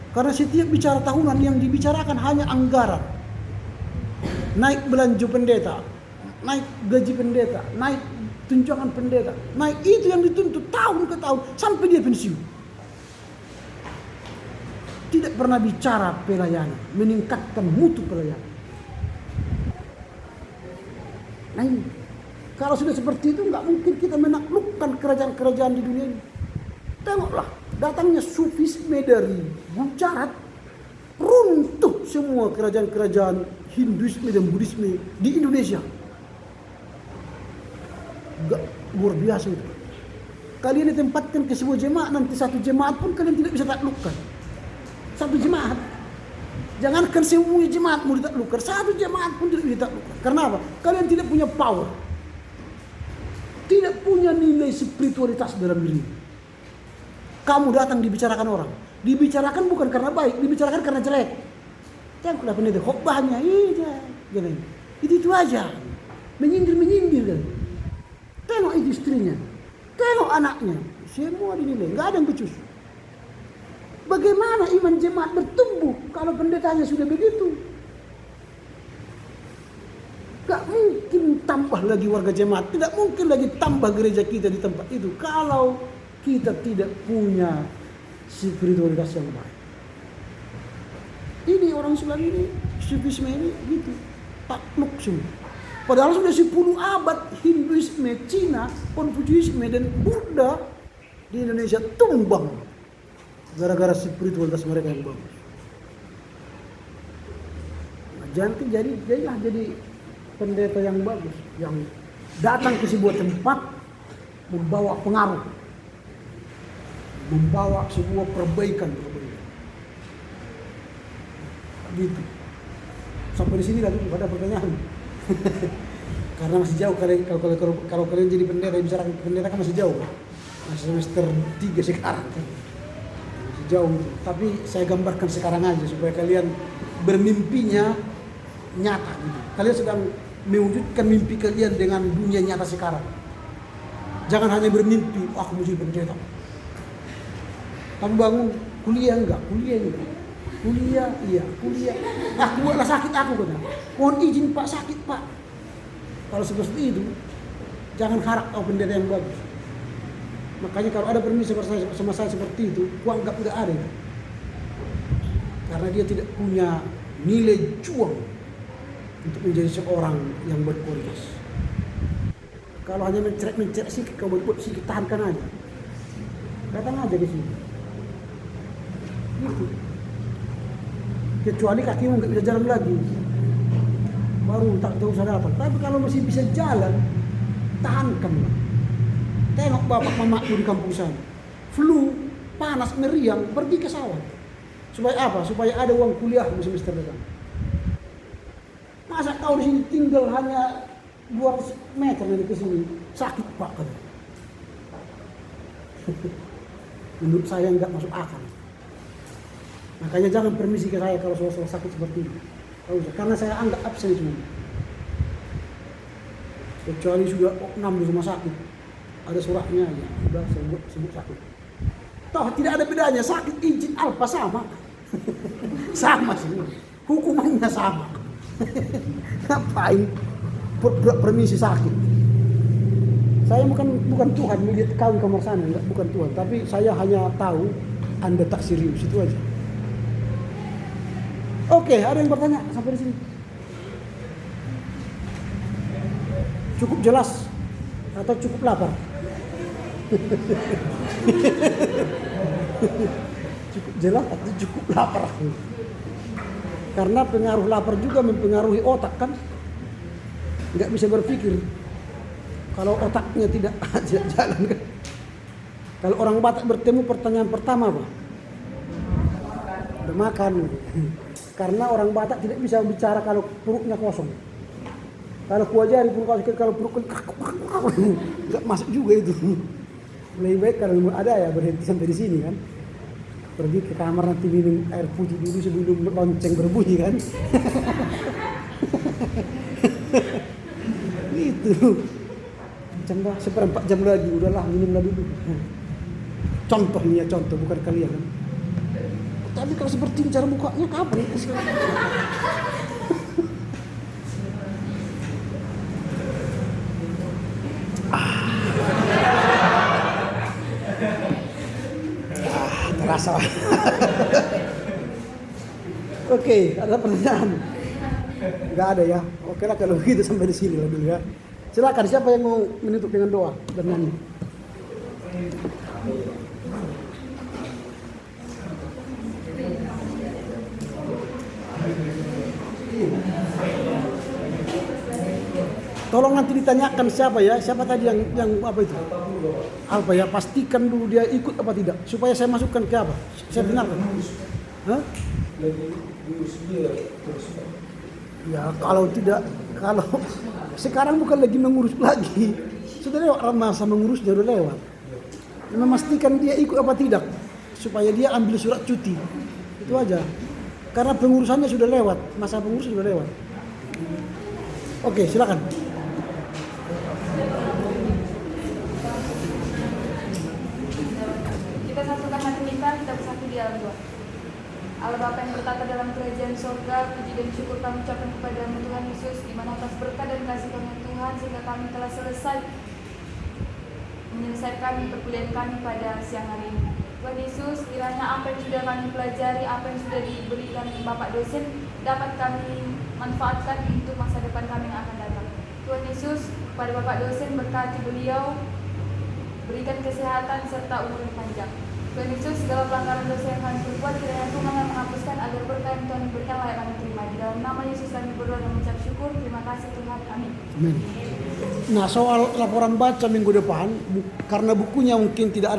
Speaker 2: Karena setiap bicara tahunan yang dibicarakan hanya anggaran. Naik belanja pendeta, naik gaji pendeta, naik tunjangan pendeta, naik itu yang dituntut tahun ke tahun sampai dia pensiun. Tidak pernah bicara pelayanan, meningkatkan mutu pelayanan. Nah ini, kalau sudah seperti itu nggak mungkin kita menaklukkan kerajaan-kerajaan di dunia ini. Tengoklah, datangnya sufisme dari Gujarat, runtuh semua kerajaan-kerajaan Hinduisme dan Buddhisme di Indonesia. Gak luar biasa itu. Kalian ditempatkan ke sebuah jemaat, nanti satu jemaat pun kalian tidak bisa taklukkan. Satu jemaat. Jangankan semua jemaat mau ditaklukkan, satu jemaat pun tidak bisa ditaklukkan. Karena apa? Kalian tidak punya power. Tidak punya nilai spiritualitas dalam diri. Kamu datang dibicarakan orang. Dibicarakan bukan karena baik, dibicarakan karena jelek. Tengoklah pendeta, khotbahnya gini. Itu aja. Menyindir kan. Tengok itu istrinya. Tengok anaknya. Semua dinilai, enggak ada yang becus. Bagaimana iman jemaat bertumbuh kalau pendetanya sudah begitu? Gak mungkin tambah lagi warga jemaat, tidak mungkin lagi tambah gereja kita di tempat itu kalau kita tidak punya spiritualitas yang baik. Ini orang Islam ini, sufisme ini gitu, takluk semua. Padahal sudah 10 abad Hinduisme, Cina, Konfusianisme dan Buddha di Indonesia tumbang gara-gara spiritualitas mereka yang bagus. Nah, jadilah jadi pendeta yang bagus, yang datang ke sebuah tempat membawa pengaruh, membawa sebuah perbaikan. Gitu. Sampai di sini lagi ada pertanyaan. Karena masih jauh kalau kalian jadi pendeta, bicara pendeta kan masih jauh. Masih semester 3 sekarang. Masih jauh. Tapi saya gambarkan sekarang aja supaya kalian bermimpinya nyata gitu. Kalian sedang mewujudkan mimpi kalian dengan dunia nyata sekarang. Jangan hanya bermimpi, aku mau jadi pendeta. Kamu bangun kuliah enggak? Kuliah, iya, kuliah. Nah, buatlah sakit aku kata. Mohon izin Pak, sakit Pak. Kalau seperti itu, jangan harap kau pendeta yang bagus. Makanya kalau ada permisi sama saya seperti itu, ku anggap enggak ada. Karena dia tidak punya nilai juang untuk menjadi seorang yang berkualitas. Kalau hanya mencerek sikit, kau buat sikit, tahankan aja. Datang aja di sini. Gitu. Kecuali kakimu nggak bisa jalan lagi, baru tak usah datang. Tapi kalau masih bisa jalan, tahankanlah. Tengok bapak mamaku di kampung sana, flu, panas, meriang, pergi ke sawah. Supaya apa? Supaya ada uang kuliah di semester depan. Masa kau di sini tinggal hanya 200 meter dari ke sini, sakit Pak kan? Menurut saya nggak masuk akal. Makanya jangan permisi ke saya kalau soal sakit seperti ini. Karena saya anggap absen semua. Kecuali sudah 6 di rumah sakit, ada suratnya ya, sudah sebut sakit. Toh tidak ada bedanya, sakit izin alfa sama. Sama semua. Hukumannya sama. Ngapain permisi sakit? Saya bukan Tuhan melihat kau di kamar sana, enggak, bukan Tuhan. Tapi saya hanya tahu Anda tak serius, itu aja. Oke, ada yang bertanya sampai di sini? Cukup jelas atau cukup lapar? Cukup jelas atau cukup lapar? Karena pengaruh lapar juga mempengaruhi otak kan? Nggak bisa berpikir kalau otaknya tidak jalan kan? Kalau orang Batak bertemu pertanyaan pertama apa? Udah makan. Karena orang Batak tidak bisa bicara kalau perutnya kosong. Kalau kuajari pun kalau perut nggak masuk juga itu. Lebih baik kalau ada ya berhenti sampai di sini kan. Pergi ke kamar nanti minum air putih dulu sebelum lonceng berbunyi kan. Itu. Seperempat jam lagi udahlah minumlah dulu. Contoh nih ya, contoh bukan kalian kan. Tapi kalau seperti ini cara bukanya kapan? Terasa. Oke, ada pertanyaan? Enggak ada ya. Oke lah kalau begitu sampai di sini lah dulu ya. Silakan, siapa yang mau menutup dengan doa dan nyanyi? Tolong nanti ditanyakan siapa ya, siapa tadi yang apa itu? Apa ya, pastikan dulu dia ikut apa tidak, supaya saya masukkan ke apa? Saya benar kan? Hah? Ya kalau tidak, kalau sekarang bukan lagi mengurus lagi, sudah lewat masa mengurusnya, sudah lewat. Memastikan dia ikut apa tidak, supaya dia ambil surat cuti, itu aja. Karena pengurusannya sudah lewat, masa pengurus sudah lewat. Oke, silakan.
Speaker 3: Kita satukan hati kita bersatu di dalam doa. Allah Bapa yang bertata dalam kerajaan surga, puji dan syukur kami ucapkan kepada-Mu Tuhan Yesus, di mana atas berkat dan kasih karunia Tuhan sehingga kami telah selesai menyelesaikan perkuliahan kami pada siang hari ini. Tuhan Yesus, kiranya apa yang sudah kami pelajari, apa yang sudah diberikan Bapak dosen dapat kami manfaatkan untuk masa depan kami yang akan datang. Tuhan Yesus, pada Bapak dosen berkati beliau, berikan kesehatan serta umur yang panjang. Tuhan Yesus, segala pelanggaran dosa yang kami perbuat, kiranya Tuhan yang menghapuskan agar berkah yang Tuhan berikan layak kami terima. Di dalam nama Yesus kami berdoa dan mengucap syukur. Terima kasih Tuhan. Amin.
Speaker 2: Amin. Nah, soal laporan baca minggu depan, karena bukunya mungkin tidak ada